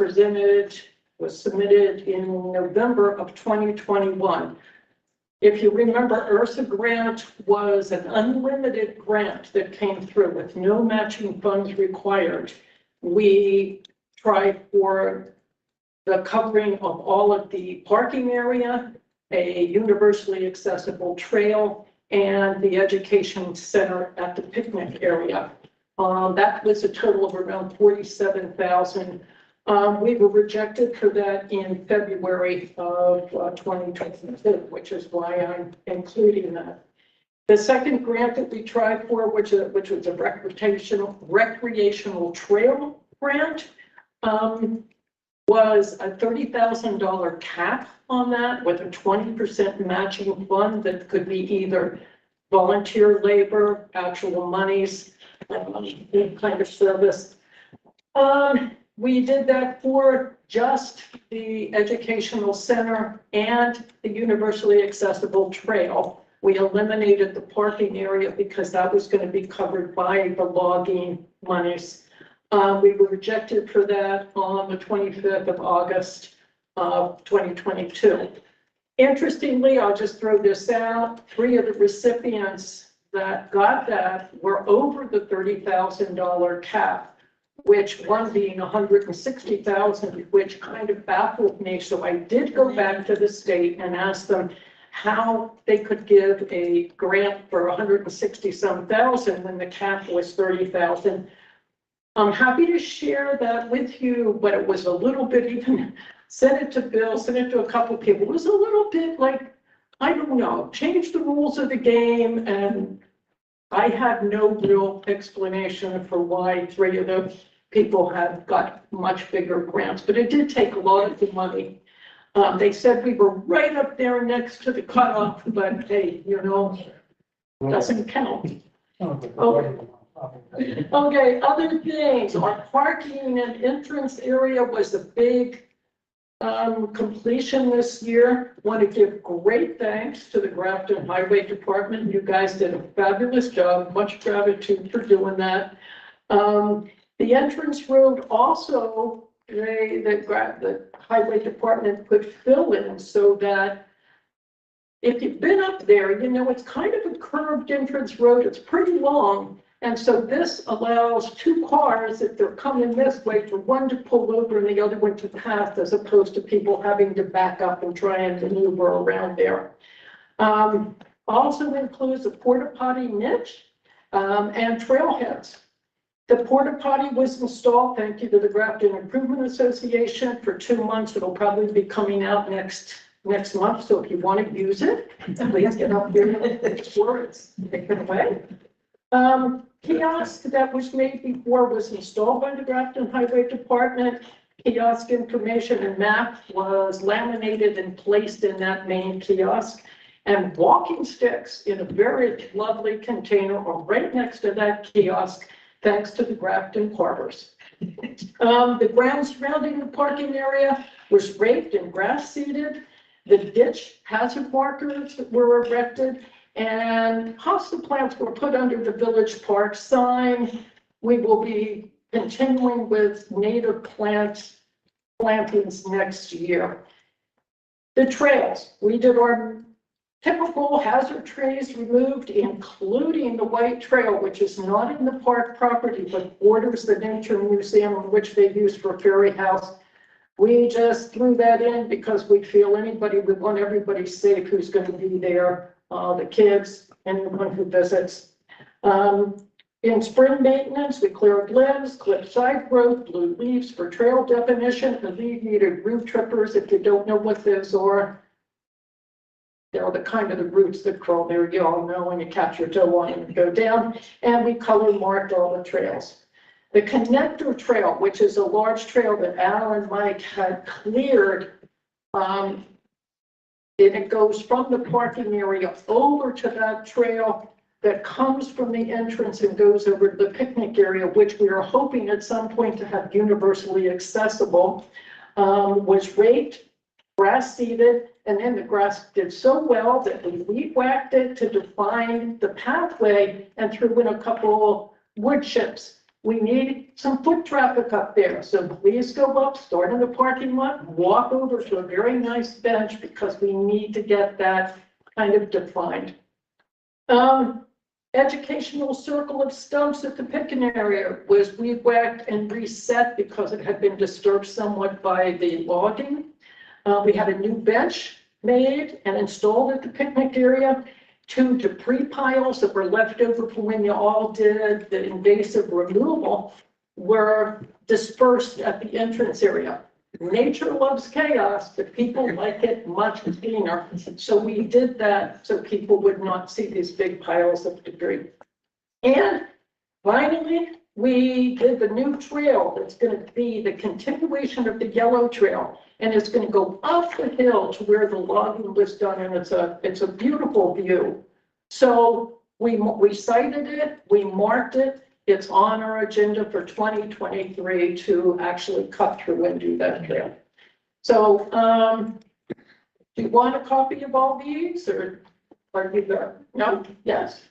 submitted in November of 2021. If you remember, URSA grant was an unlimited grant that came through with no matching funds required. We tried for the covering of all of the parking area, a universally accessible trail, and the education center at the picnic area. That was a total of around $47,000. We were rejected for that in February of 2022, which is why I'm including that. The second grant that we tried for, which was a recreational trail grant, was a $30,000 cap on that with a 20% matching fund that could be either volunteer labor, actual monies, kind of service. We did that for just the educational center and the universally accessible trail. We eliminated the parking area because that was going to be covered by the logging monies. We were rejected for that on the 25th of August of 2022. Interestingly, I'll just throw this out. Three of the recipients that got that were over the $30,000 cap, which one being $160,000, which kind of baffled me. So I did go back to the state and ask them how they could give a grant for $160,000 when the cap was $30,000. I'm happy to share that with you, but it was a little bit, even sent it to Bill, sent it to a couple of people. It was a little bit like, I don't know, change the rules of the game. And I had no real explanation for why three of the people had got much bigger grants, but it did take a lot of the money. They said we were right up there next to the cutoff, but hey, doesn't count. Okay, other things, our parking and entrance area was a big completion this year. Want to give great thanks to the Grafton Highway Department. You guys did a fabulous job. Much gratitude for doing that. The entrance road also, the highway department put fill in so that if you've been up there, it's kind of a curved entrance road. It's pretty long. And so this allows two cars, if they're coming this way, for one to pull over and the other one to pass, as opposed to people having to back up and try and maneuver around there. Also includes a porta potty niche and trailheads. The porta potty was installed, thank you to the Grafton Improvement Association, for 2 months. It'll probably be coming out next month. So if you want to use it, please get up there before it's taken away. Kiosk that was made before was installed by the Grafton Highway Department. Kiosk information and map was laminated and placed in that main kiosk. and walking sticks in a very lovely container or right next to that kiosk, thanks to the Grafton Carvers. The ground surrounding the parking area was raked and grass seeded. The ditch hazard markers were erected and hosta plants were put under the village park sign. We will be continuing with native plantings next year. The trails, we did our typical hazard trees removed, including the white trail, which is not in the park property, but borders the nature museum, which they use for Ferry House. We just threw that in because we feel we want everybody safe who's going to be there, the kids, anyone who visits. In spring maintenance, we cleared limbs, clipped side growth, blew leaves for trail definition, alleviated root trippers. If you don't know what those are, they're the kind of the roots that crawl there. You all know when you catch your toe on and go down. And we color marked all the trails. The connector trail, which is a large trail that Al and Mike had cleared, it goes from the parking area over to that trail that comes from the entrance and goes over to the picnic area, which we are hoping at some point to have universally accessible, was raked, grass seeded, and then the grass did so well that we weed whacked it to define the pathway and threw in a couple wood chips. We need some foot traffic up there, so please go up, start in the parking lot, walk over to a very nice bench because we need to get that kind of defined. Educational circle of stumps at the picnic area was weed whacked and reset because it had been disturbed somewhat by the logging. We had a new bench made and installed at the picnic area. 2 debris piles that were left over from when you all did the invasive removal were dispersed at the entrance area. Nature loves chaos, but people like it much cleaner. So we did that so people would not see these big piles of debris. And finally, we did the new trail that's going to be the continuation of the yellow trail. And it's going to go up the hill to where the logging was done. And it's a beautiful view. So we cited it, we marked it. It's on our agenda for 2023 to actually cut through and do that trail. So, do you want a copy of all these or are you there? No? Yes.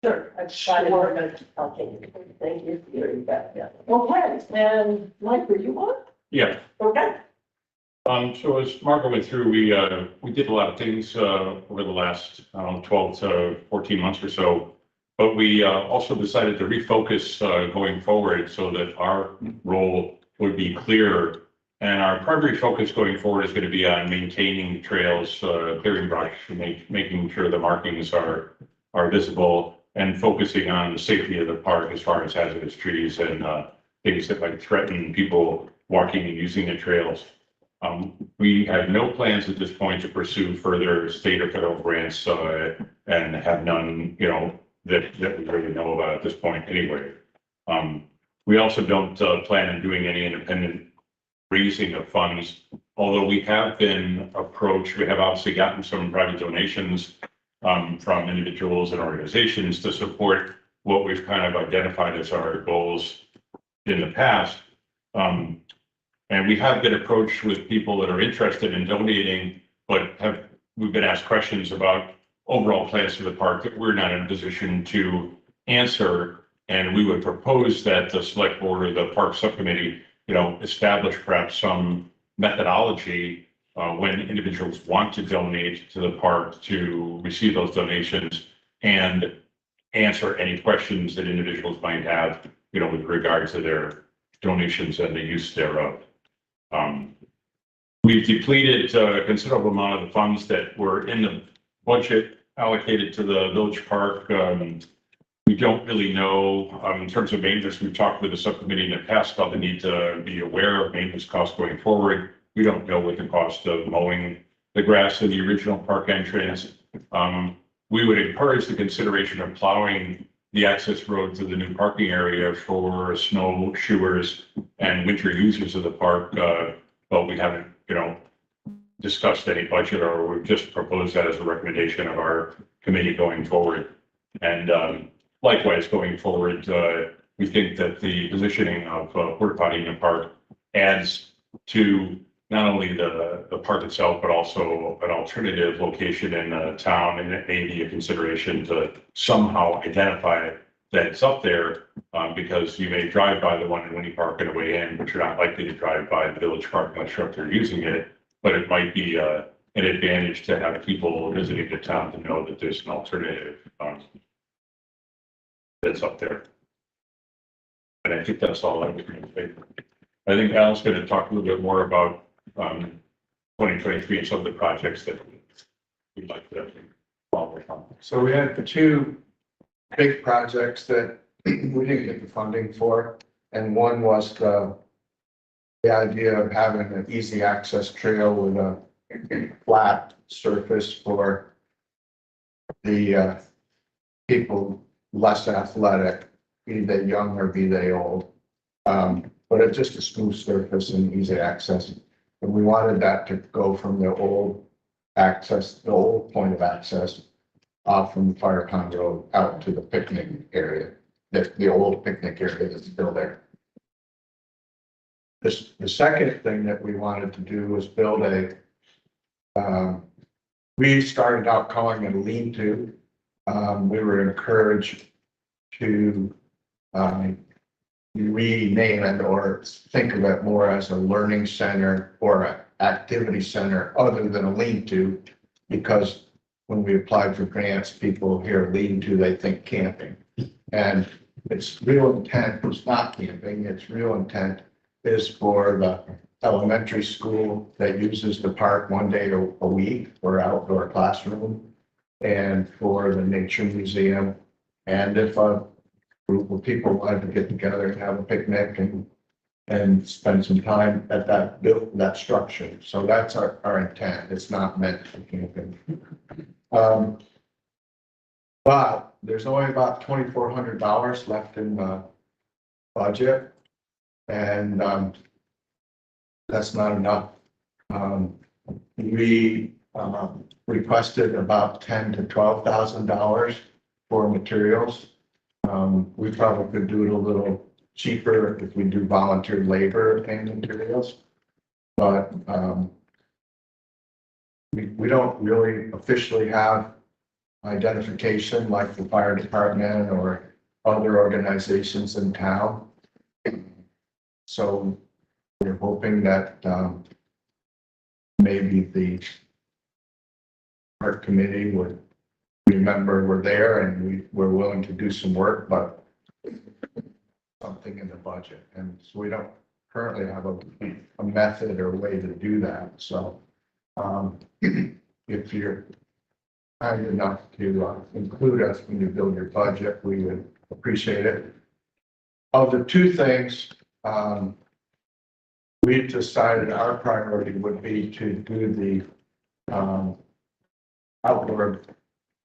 Sure, I've got it. I'll take it. Thank you for your feedback. Yeah. Okay, and Mike, were you on? Yeah. Okay. So as Margaret went through, we did a lot of things over the last 12 to 14 months or so. But we also decided to refocus going forward so that our role would be clearer. And our primary focus going forward is going to be on maintaining trails, clearing brush, making sure the markings are visible, and focusing on the safety of the park as far as hazardous trees and things that might threaten people walking and using the trails. We have no plans at this point to pursue further state or federal grants and have none, that we really know about at this point anyway. We also don't plan on doing any independent raising of funds, although we have been approached. We have obviously gotten some private donations from individuals and organizations to support what we've kind of identified as our goals in the past. And we have been approached with people that are interested in donating, but we've been asked questions about overall plans for the park that we're not in a position to answer. And we would propose that the select board or the park subcommittee, establish perhaps some methodology when individuals want to donate to the park to receive those donations and answer any questions that individuals might have, with regard to their donations and the use thereof. We've depleted a considerable amount of the funds that were in the budget allocated to the village park. We don't really know, in terms of maintenance, we've talked with the subcommittee in the past about the need to be aware of maintenance costs going forward. We don't know what the cost of mowing the grass in the original park entrance. We would encourage the consideration of plowing the access road to the new parking area for snowshoers and winter users of the park, but we haven't, discussed any budget, or we've just proposed that as a recommendation of our committee going forward. And likewise, going forward, we think that the positioning of porta potty in the park adds to not only the park itself, but also an alternative location in the town, and it may be a consideration to somehow identify that it's up there, because you may drive by the one in Winnie Park on the way in, but you're not likely to drive by the village park unless you're up there using it. But it might be an advantage to have people visiting the town to know that there's an alternative that's up there. And I think that's all I was going to say. I think Al's going to talk a little bit more about 2023 and some of the projects that we'd like to follow on. So we had two big projects that we didn't get the funding for, and one was the idea of having an easy access trail with a flat surface for the people less athletic, be they young or be they old. But it's just a smooth surface and easy access. And we wanted that to go from the old access, the old point of access, off from Fire Pond Road out to the picnic area, the old picnic area that's still there. The second thing that we wanted to do was build we started out calling it a lean-to. We were encouraged to rename it or think of it more as a learning center or an activity center other than a lean-to, because when we applied for grants, people hear lean-to, they think camping. And its real intent was not camping. Its real intent is for the elementary school that uses the park one day a week for outdoor classroom, and for the nature museum. And if a group of people wanted to get together and have a picnic and spend some time at that structure. So that's our intent. It's not meant for camping. But there's only about $2,400 left in the budget, and that's not enough. We requested about $10,000 to $12,000 for materials. We probably could do it a little cheaper if we do volunteer labor and materials, but we don't really officially have identification like the fire department or other organizations in town. So we're hoping that maybe the art committee would remember we're there and we're willing to do some work, but something in the budget. And so we don't currently have a method or way to do that. So if you're kind enough to include us when you build your budget, we would appreciate it. Of the two things, we decided our priority would be to do the outdoor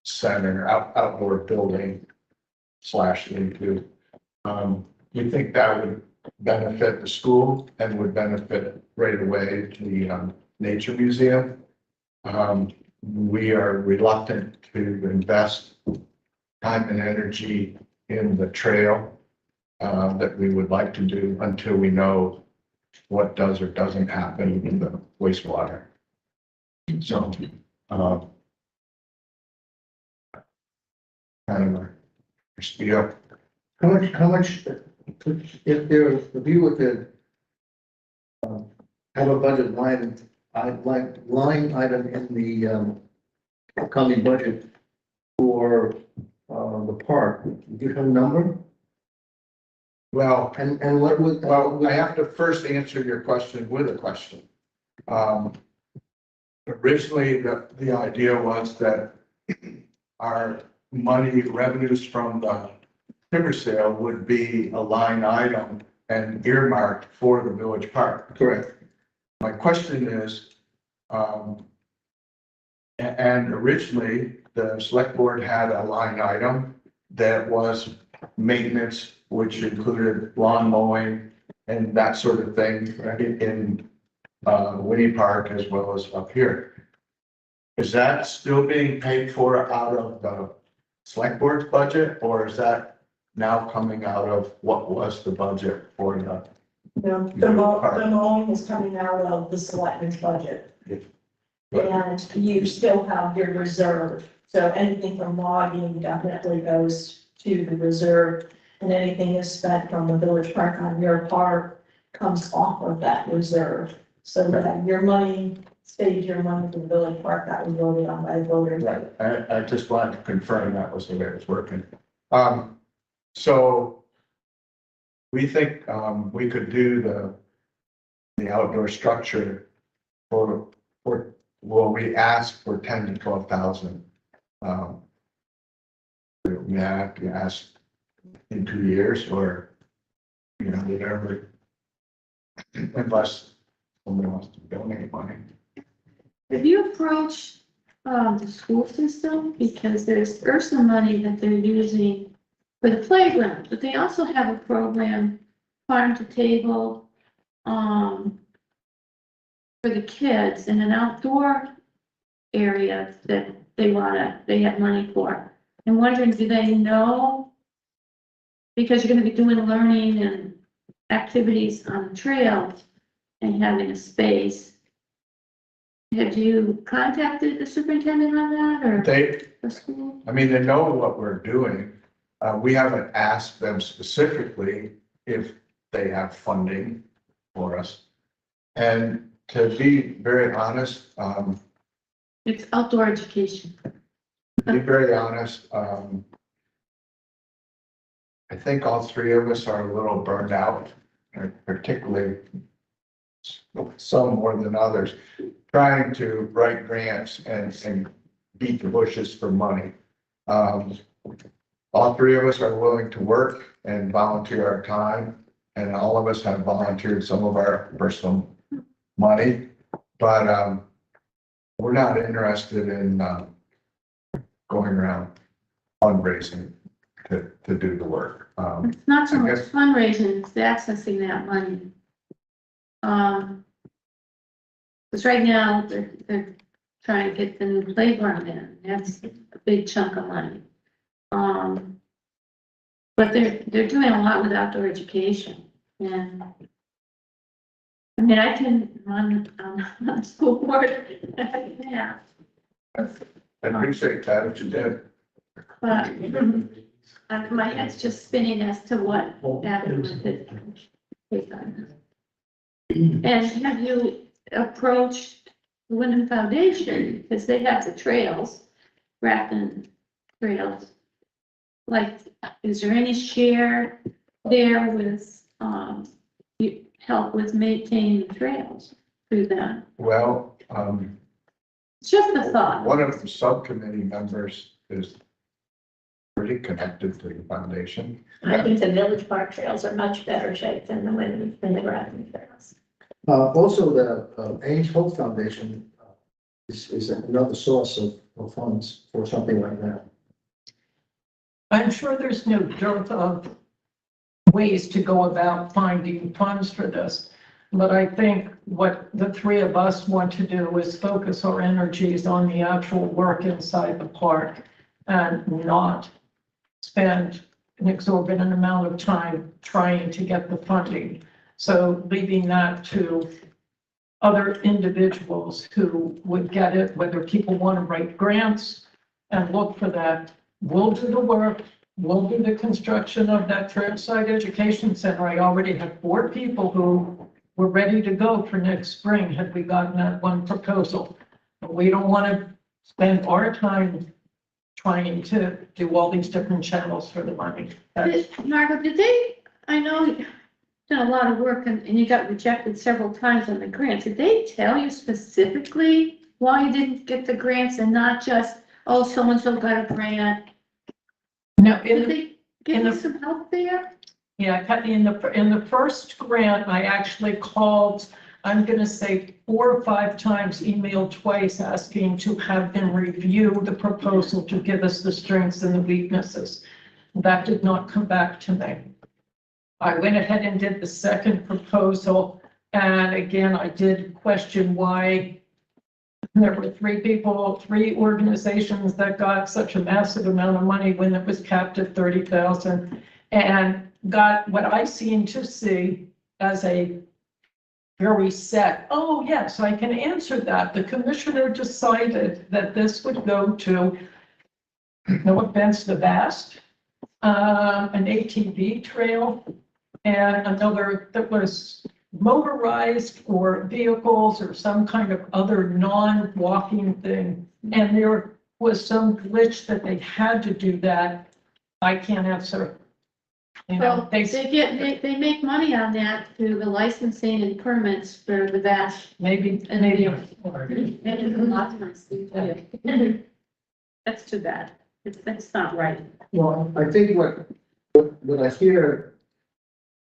center, outdoor building / into. We think that would benefit the school and would benefit right away the nature museum. We are reluctant to invest time and energy in the trail that we would like to do until we know what does or doesn't happen in the wastewater. So, kind of a spiel. How much, if you were to have a budget line item in the upcoming budget for the park, do you have a number? Well, and what would, well, I have to first answer your question with a question. Originally, the idea was that our money revenues from the timber sale would be a line item and earmarked for the village park. Correct. My question is, and originally the select board had a line item that was maintenance, which included lawn mowing and that sort of thing in Winnie Park as well as up here. Is that still being paid for out of the select board's budget, or is that now coming out of what was the budget for the? The mowing is coming out of the selectmen's budget. And you still have your reserve, so anything from logging definitely goes to the reserve. And anything is spent from the village park on your part comes off of that reserve. So that your money stays your money for the village park that was voted on by the voters. Right, I just wanted to confirm that was the way it was working. So we think, we could do the outdoor structure for, well, we asked for 10 to 12,000. We have to ask in 2 years or, whatever. Unless someone wants to donate money. Have you approached, the school system? Because there's URSA money that they're using for the playground, but they also have a program, farm to table, for the kids in an outdoor area that they have money for. I'm wondering, do they know? Because you're gonna be doing learning and activities on the trail and having a space. Have you contacted the superintendent on that or the school? I mean, they know what we're doing. We haven't asked them specifically if they have funding for us. And to be very honest, It's outdoor education. to be very honest, I think all three of us are a little burned out, and particularly some more than others, trying to write grants and beat the bushes for money. All three of us are willing to work and volunteer our time, and all of us have volunteered some of our personal money, but we're not interested in going around fundraising to do the work. It's not so I much guess- fundraising, it's accessing that money. Because right now, they're trying to get the new playground in, that's a big chunk of money. But they're doing a lot with outdoor education, and I mean, I can run on the school board, yeah, I appreciate that, what you did. but my head's just spinning as to what happened with it. And have you approached the Wyndham Foundation, because they have the trails, Grafton trails? Like, is there any share there with, you help with maintaining the trails through that? Well, It's just a thought. one of the subcommittee members is pretty connected to the foundation. I think the village park trails are much better shape than the Grafton trails. Also, the Age Hope Foundation is another source of funds for something like that. I'm sure there's no dearth of ways to go about finding funds for this. But I think what the three of us want to do is focus our energies on the actual work inside the park and not spend an exorbitant amount of time trying to get the funding. So leaving that to other individuals who would get it, whether people want to write grants and look for that. We'll do the work, we'll do the construction of that Trailside Education Center. I already have 4 people who were ready to go for next spring had we gotten that one proposal. But we don't want to spend our time trying to do all these different channels for the money. Margaret, did they, I know you've done a lot of work and you got rejected several times on the grants. Did they tell you specifically why you didn't get the grants and not just, oh, so-and-so got a grant? No, Did they give you some help there? yeah, in the first grant, I actually called, I'm going to say 4 or 5 times, emailed twice, asking to have them review the proposal to give us the strengths and the weaknesses. That did not come back to me. I went ahead and did the second proposal, And again, I did question why there were three organizations that got such a massive amount of money when it was capped at 30,000, and got what I seem to see as a very set, oh, yes, I can answer that. The commissioner decided that this would go to, no offense, the Bast, an ATV trail, and another that was motorized or vehicles or some kind of other non-walking thing. And there was some glitch that they had to do that. I can't answer. You know, Well, they make money on that through the licensing and permits for the bash. maybe. Maybe a lot of nice things to do. That's too bad. That's not right. Well, I think what I hear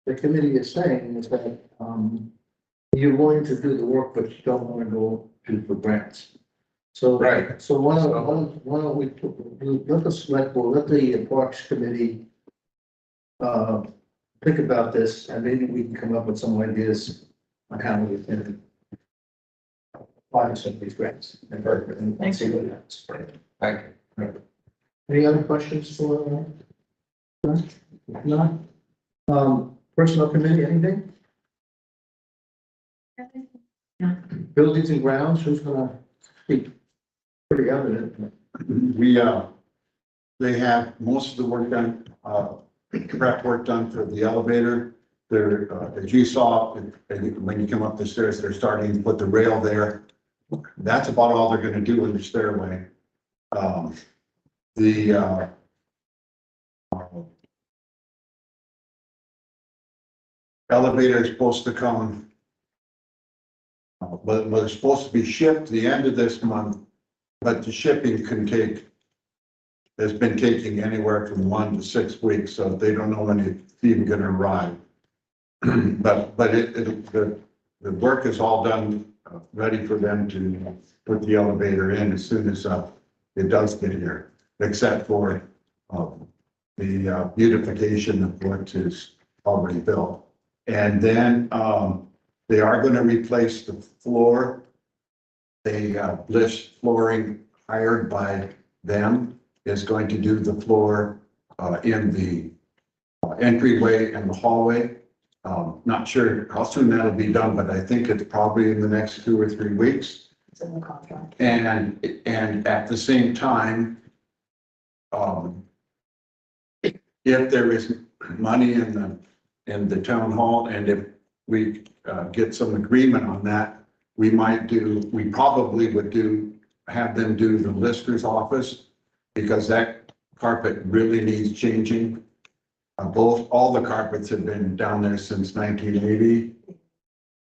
the committee is saying is that, you're willing to do the work, but you don't want to go for grants. So. Right. So why don't we, let the select board, let the Parks Committee, think about this, and maybe we can come up with some ideas on how we can apply some of these grants and see what happens. Thank you. Any other questions for? If not, personnel committee, anything? Buildings and grounds, who's gonna speak? Pretty evident. We, they have most of the work done, prep work done for the elevator. They're, as you saw, when you come up the stairs, they're starting to put the rail there. That's about all they're gonna do in the stairway. The elevator is supposed to come, but was supposed to be shipped the end of this month, but the shipping has been taking anywhere from 1 to 6 weeks, so they don't know when it's even gonna arrive. But the work is all done, ready for them to put the elevator in as soon as it does get here, except for the beautification of what is already built. And then they are going to replace the floor. They Bliss Flooring, hired by them, is going to do the floor in the entryway and the hallway. Not sure how soon that'll be done, but I think it's probably in the next 2 or 3 weeks. It's in the contract. And at the same time, if there is money in the town hall, and if we get some agreement on that, we probably would have them do the lister's office, because that carpet really needs changing. All the carpets have been down there since 1980.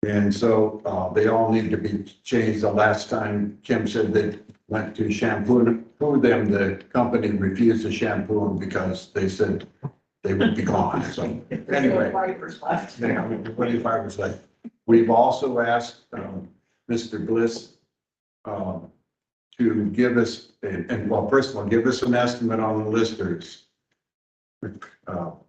And so they all need to be changed. The last time Kim said they went to shampoo them, the company refused to shampoo them because they said they would be gone. So anyway. Fibers left. Yeah, 20 fibers left. We've also asked Mr. Bliss to give us, well, first of all, give us an estimate on the listers.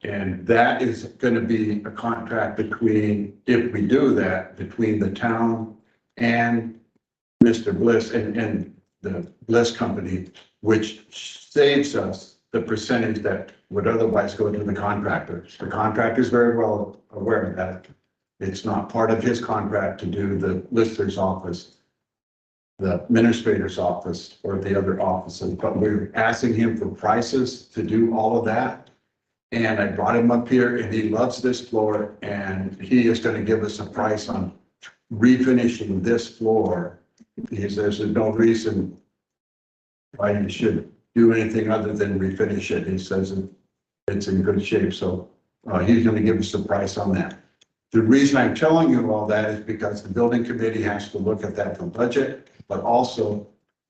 And that is going to be a contract between, if we do that, between the town and Mr. Bliss and the Bliss Company, which saves us the percentage that would otherwise go to the contractor. The contractor is very well aware of that. It's not part of his contract to do the lister's office, the administrator's office, or the other offices, but we're asking him for prices to do all of that. And I brought him up here, and he loves this floor, and he is going to give us a price on refinishing this floor. He says there's no reason why you should do anything other than refinish it. He says it's in good shape, so he's going to give us a price on that. The reason I'm telling you all that is because the building committee has to look at that for budget, but also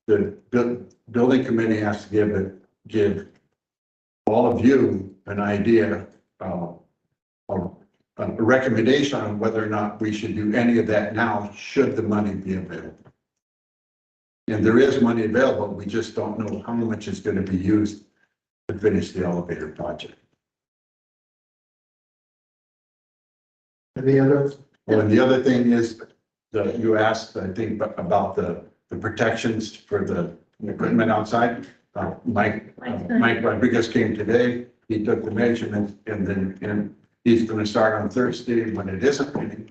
the building committee has to give all of you an idea, a recommendation on whether or not we should do any of that now, should the money be available. And there is money available, we just don't know how much is going to be used to finish the elevator project. Any other Well, and the other thing is, you asked, I think, about the protections for the equipment outside. Mike Rodriguez came today, he took the measurements, and he's gonna start on Thursday when it isn't raining.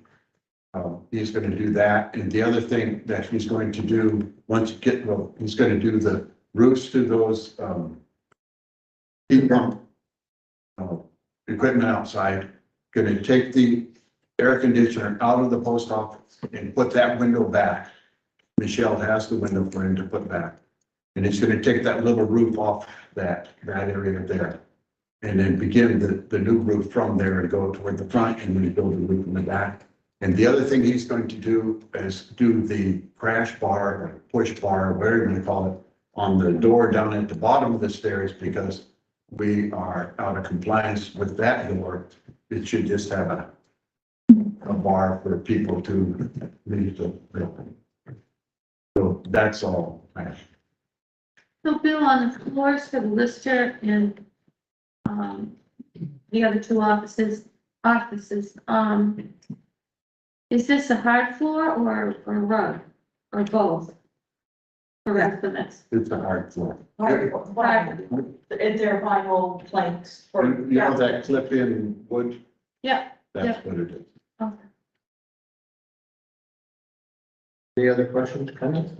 He's gonna do that, and the other thing that he's going to do, he's gonna do the roofs to those, heat pump equipment outside, gonna take the air conditioner out of the post office and put that window back. Michelle has the window for him to put back. And he's gonna take that little roof off that area there. And then begin the new roof from there and go toward the front and then build the roof in the back. And the other thing he's going to do is do the crash bar or push bar, whatever you want to call it, on the door down at the bottom of the stairs, because we are out of compliance with that door. It should just have a bar for people to leave the building. So that's all I have. So Bill, on the floors for the Lister and, the other two offices, is this a hard floor or rug, or both? For estimates? It's a hard floor. If they're vinyl planks for. You know that clip-in wood? Yeah. That's what it is. Okay. Any other questions, comments?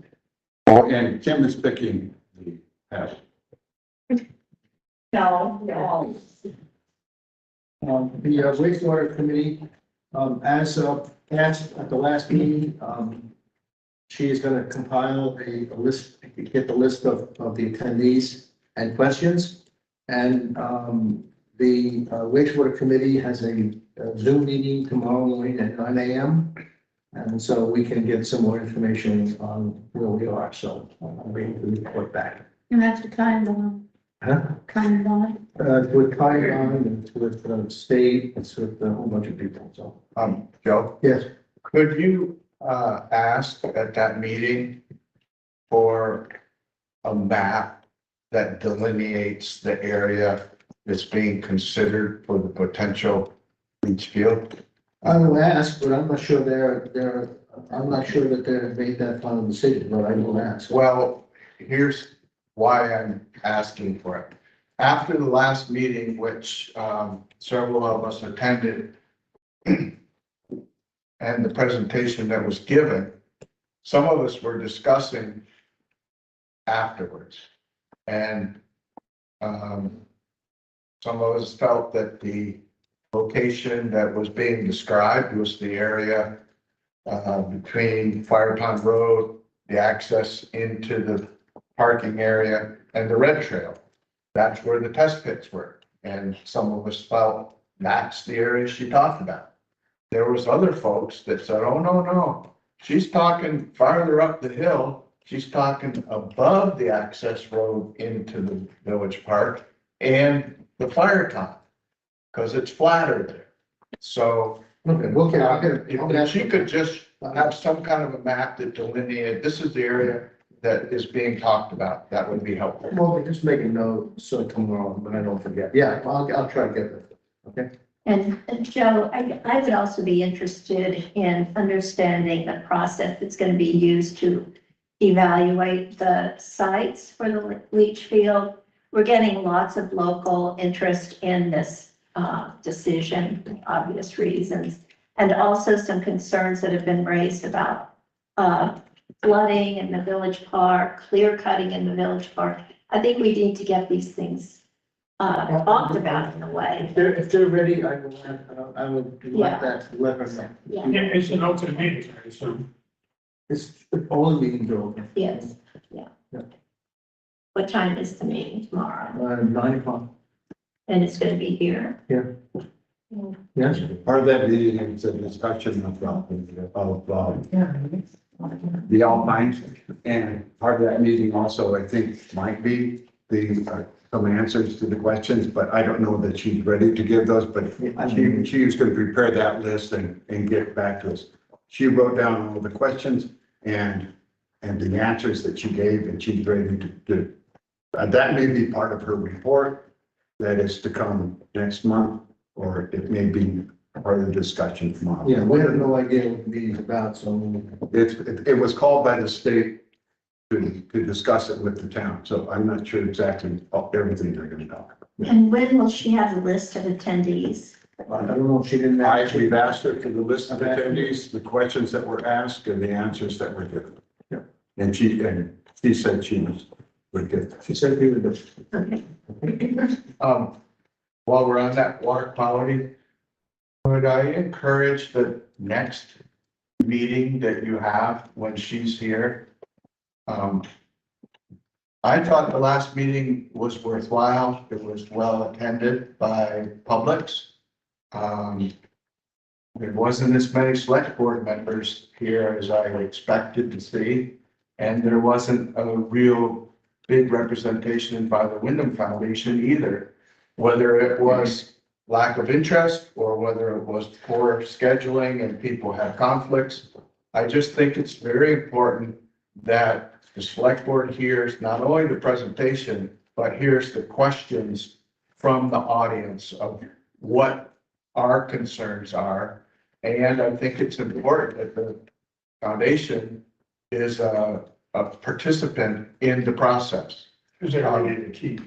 Oh, and Kim is picking the house. No. The wastewater committee, as asked at the last meeting, she is going to compile a list, get the list of the attendees and questions. And the wastewater committee has a Zoom meeting tomorrow morning at 9 a.m. And so we can get some more information on where we are. So I'll bring the report back. And that's the kind of, kind of, It's with Kion, it's with the state, it's with a whole bunch of people, so. Joe, Yes, could you, ask at that meeting for a map that delineates the area that's being considered for the potential leach field? I will ask, but I'm not sure I'm not sure that they've made that final decision, but I will ask. Well, here's why I'm asking for it. After the last meeting, which several of us attended, and the presentation that was given, some of us were discussing afterwards. And some of us felt that the location that was being described was the area between Fire Pond Road, the access into the parking area, and the red trail. That's where the test pits were. And some of us felt that's the area she talked about. There was other folks that said, oh, no, she's talking farther up the hill. She's talking above the access road into the village park and the fire top, because it's flatter there. So if she could just have some kind of a map that delineated, this is the area that is being talked about, that would be helpful. Well, just make a note so tomorrow, but I don't forget. Yeah, I'll try to get it. Okay. And Joe, I would also be interested in understanding the process that's going to be used to evaluate the sites for the leach field. We're getting lots of local interest in this decision, for obvious reasons, and also some concerns that have been raised about flooding in the village park, clear cutting in the village park. I think we need to get these things talked about in a way. If they're ready, I will let her know. Yeah, It's an open meeting, I assume. It's all the meetings are open. yes, yeah. What time is the meeting tomorrow? 9 o'clock. And it's going to be here? Yes. Part of that meeting is a discussion of the Alpines, and part of that meeting also, I think, might be some answers to the questions, but I don't know that she's ready to give those, but she is going to prepare that list and get back to us. She wrote down all the questions and the answers that she gave, and she's ready to do. That may be part of her report that is to come next month, or it may be part of the discussion tomorrow. Yeah, we have no idea what the meeting's about, so. It was called by the state to discuss it with the town, so I'm not sure exactly everything they're gonna talk about. And when will she have a list of attendees? I don't know if she didn't. We've asked her for the list of attendees, the questions that were asked and the answers that were given. Yeah. And she said she would get. She said we would. Okay. While we're on that water quality, would I encourage the next meeting that you have when she's here? I thought the last meeting was worthwhile. It was well attended by publics. There wasn't as many select board members here as I expected to see. And there wasn't a real big representation by the Wyndham Foundation either. Whether it was lack of interest or whether it was poor scheduling and people had conflicts. I just think it's very important that the select board hears not only the presentation, but hears the questions from the audience of what our concerns are. And I think it's important that the foundation is a participant in the process. The key.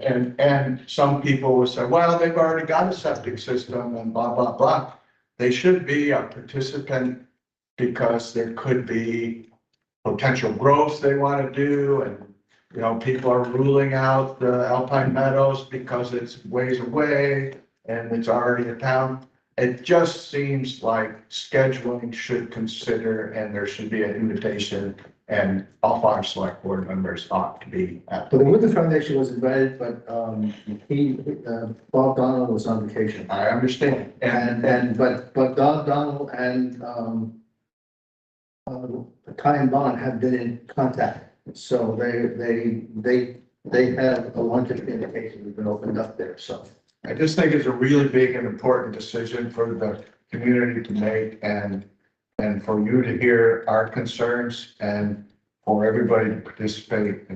And some people will say, well, they've already got a septic system and blah, blah, blah. They should be a participant because there could be potential growth they want to do. And, you know, people are ruling out the Alpine Meadows because it's ways away and it's already a town. It just seems like scheduling should consider, and there should be an invitation, and all 5 select board members ought to be at So the the. Wyndham Foundation was invited, but, Bob Donald was on vacation. I understand. But Bob Donald and, Ty and Bond have been in contact. So they have a bunch of communications that have been opened up there, so. I just think it's a really big and important decision for the community to make and for you to hear our concerns and for everybody to participate.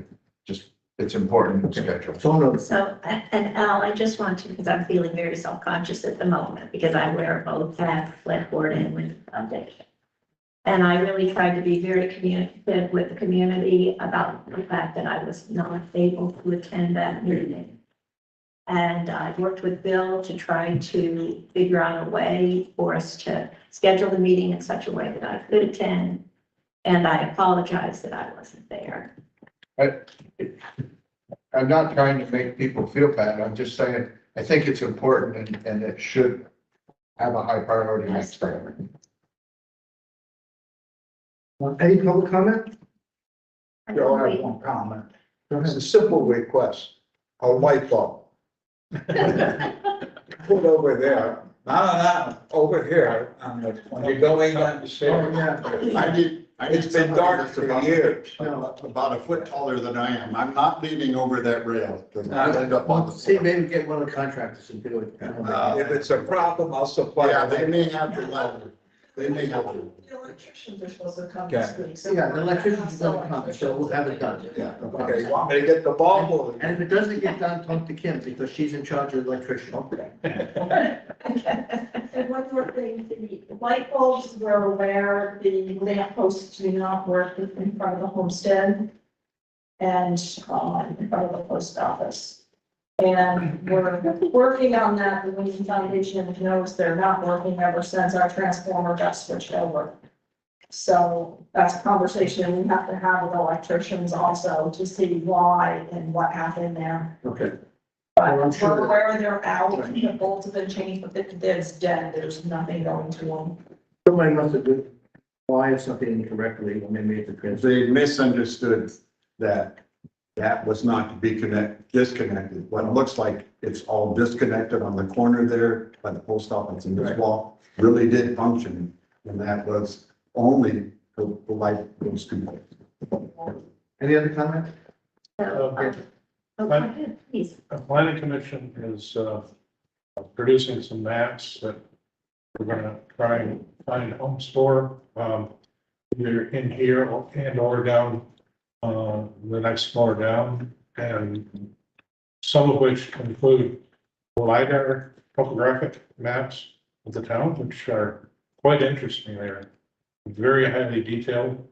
It's important to schedule. So, and Al, I just want to, because I'm feeling very self-conscious at the moment, because I wear both hats, select board and Wyndham Foundation. And I really tried to be very communicative with the community about the fact that I was not able to attend that meeting. And I worked with Bill to try to figure out a way for us to schedule the meeting in such a way that I could attend. And I apologize that I wasn't there. I'm not trying to make people feel bad. I'm just saying, I think it's important and it should have a high priority next time. Any public comment? I Joe, I don't have wait. one comment. It's a simple request, a light bulb. Put over there, no, over here, when you're going down the stairs. It's been dark for years. About a foot taller than I am. I'm not leaning over that rail. I'll end up on the See, floor. maybe get one of the contractors to do it. If it's a problem, I'll supply. Yeah, they may have to let, they may have to. The electricians are supposed to come Okay. this week. so- Yeah, the electrician's gonna come, so we'll have it done. Yeah, okay, you want me to get the bulb? And if it doesn't get done, talk to Kim, because she's in charge of the electrician. And one more thing, the light bulbs were aware, the lamp posts do not work in front of the homestead and in front of the post office. And we're working on that. The Wyndham Foundation knows they're not working ever since our transformer got switched over. So that's a conversation we have to have with electricians also to see why and what happened there. Okay. But Well, I'm sure we're that- aware they're out, the bolts have been changed, but it's dead, there's nothing going to them. Somebody must have been wired something incorrectly when they made the transfer. They misunderstood that was not to be disconnected. What it looks like, it's all disconnected on the corner there by the post office and this wall really did function. And that was only the light was connected. Any other comment? So, Okay. go ahead, please. The planning commission is producing some maps that we're gonna try and find homes for, either in here or down the next floor down, and some of which include LiDAR topographic maps of the town, which are quite interesting. They're very highly detailed.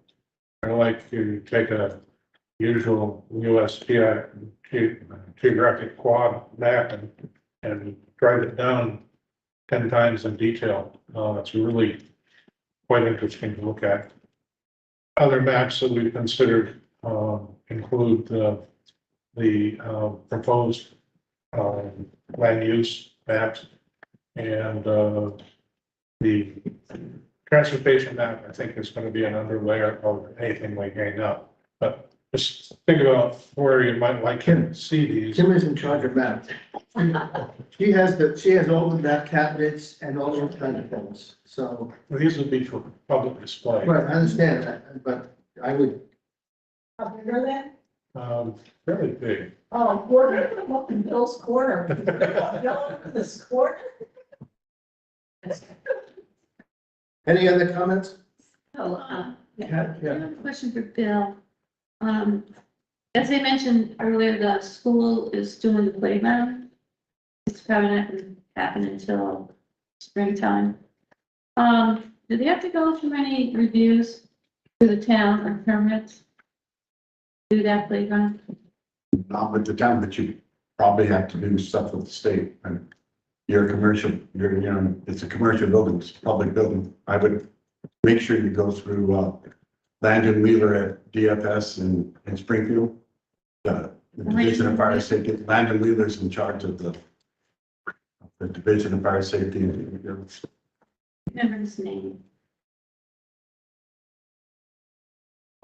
I like you take a usual US geographic quad map and drive it down 10 times in detail. It's really quite interesting to look at. Other maps that we've considered include the proposed land use maps and the transportation map, I think, is going to be another layer of anything we hang up. But just think about where you might like to see these. Kim is in charge of maps. She has all the map cabinets and all those kind of things, so. These would be for public display. Right, I understand that, but I would, How big are they? Fairly big. Oh, we're gonna put them up in Bill's corner. This corner. any other comments? So, I have a question for Bill. As I mentioned earlier, the school is doing the playground. It's probably not gonna happen until springtime. Do they have to go through any reviews to the town or permits? Do that playground? Not with the town, but you probably have to do stuff with the state. And you're a commercial, it's a commercial building, it's a public building. I would make sure you go through, Landon Wheeler at DFS in Springfield. The Division of Fire Safety, Landon Wheeler's in charge of the Division of Fire Safety. Remember his name?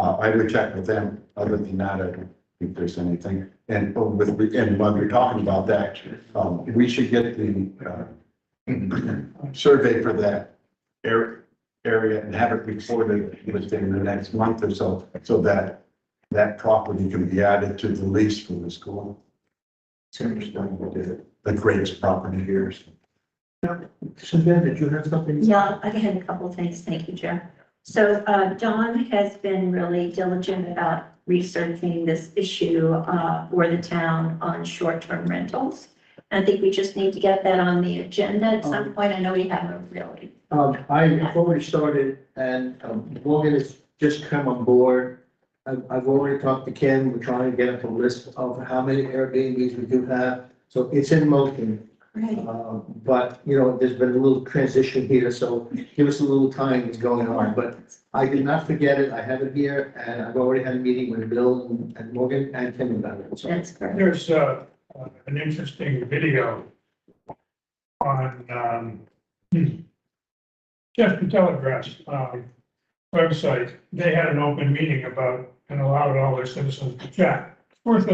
I would check with them. Other than that, I don't think there's anything. And while we're talking about that, we should get the survey for that area and have it reported within the next month or so, so that that property can be added to the lease for the school. The greatest property here. Suzanne, did you have something? yeah, I had a couple of things. Thank you, Joe. So Dawn has been really diligent about researching this issue for the town on short-term rentals. I think we just need to get that on the agenda at some point. I know we haven't really. I've already started and Morgan has just come on board. I've already talked to Kim. We're trying to get up a list of how many Airbnbs we do have. So it's in motion. Right. But, there's been a little transition here, so give us a little time what's going on. But I did not forget it. I have it here and I've already had a meeting with Bill and Morgan and Kim about it. So That's correct. There's an interesting video on Chester Telegraph's website. They had an open meeting about and allowed all their citizens to chat. It's worth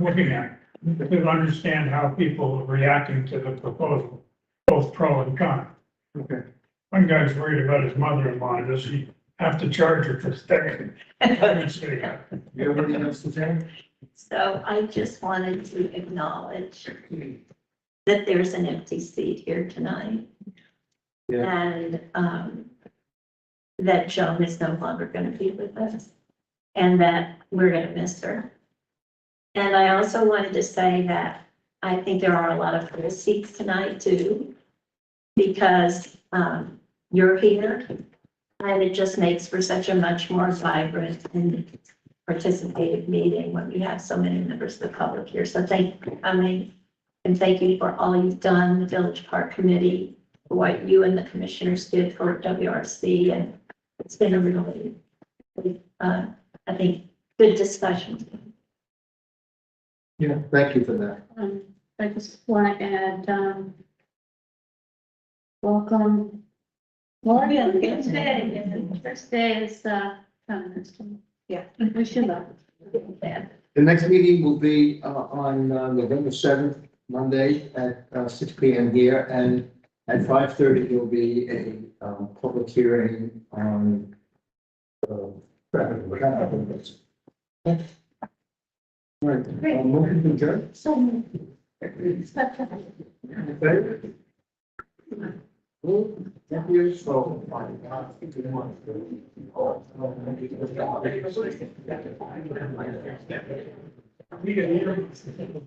looking at to understand how people are reacting to the proposal, both pro and con. Okay. One guy's worried about his mother-in-law. Does he have to charge her for staying? you have anything else to say? So I just wanted to acknowledge that there's an empty seat here tonight. Yeah. And that Joan is no longer going to be with us and that we're going to miss her. And I also wanted to say that I think there are a lot of full seats tonight too, because you're here and it just makes for such a much more vibrant and participative meeting when we have so many members of the public here. So thank you for all you've done, the Village Park Committee, for what you and the commissioners did for WRC. And it's been a really, I think, good discussion. Yeah, thank you for that. I just want to add, welcome. Morgan, good day. First day is, Yeah. we should love. The next meeting will be on November 7th, Monday at 6 p.m. here, and at 5:30 there will be a public hearing on traffic. Right, motion to adjourn? So. Thank you. So.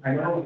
I know.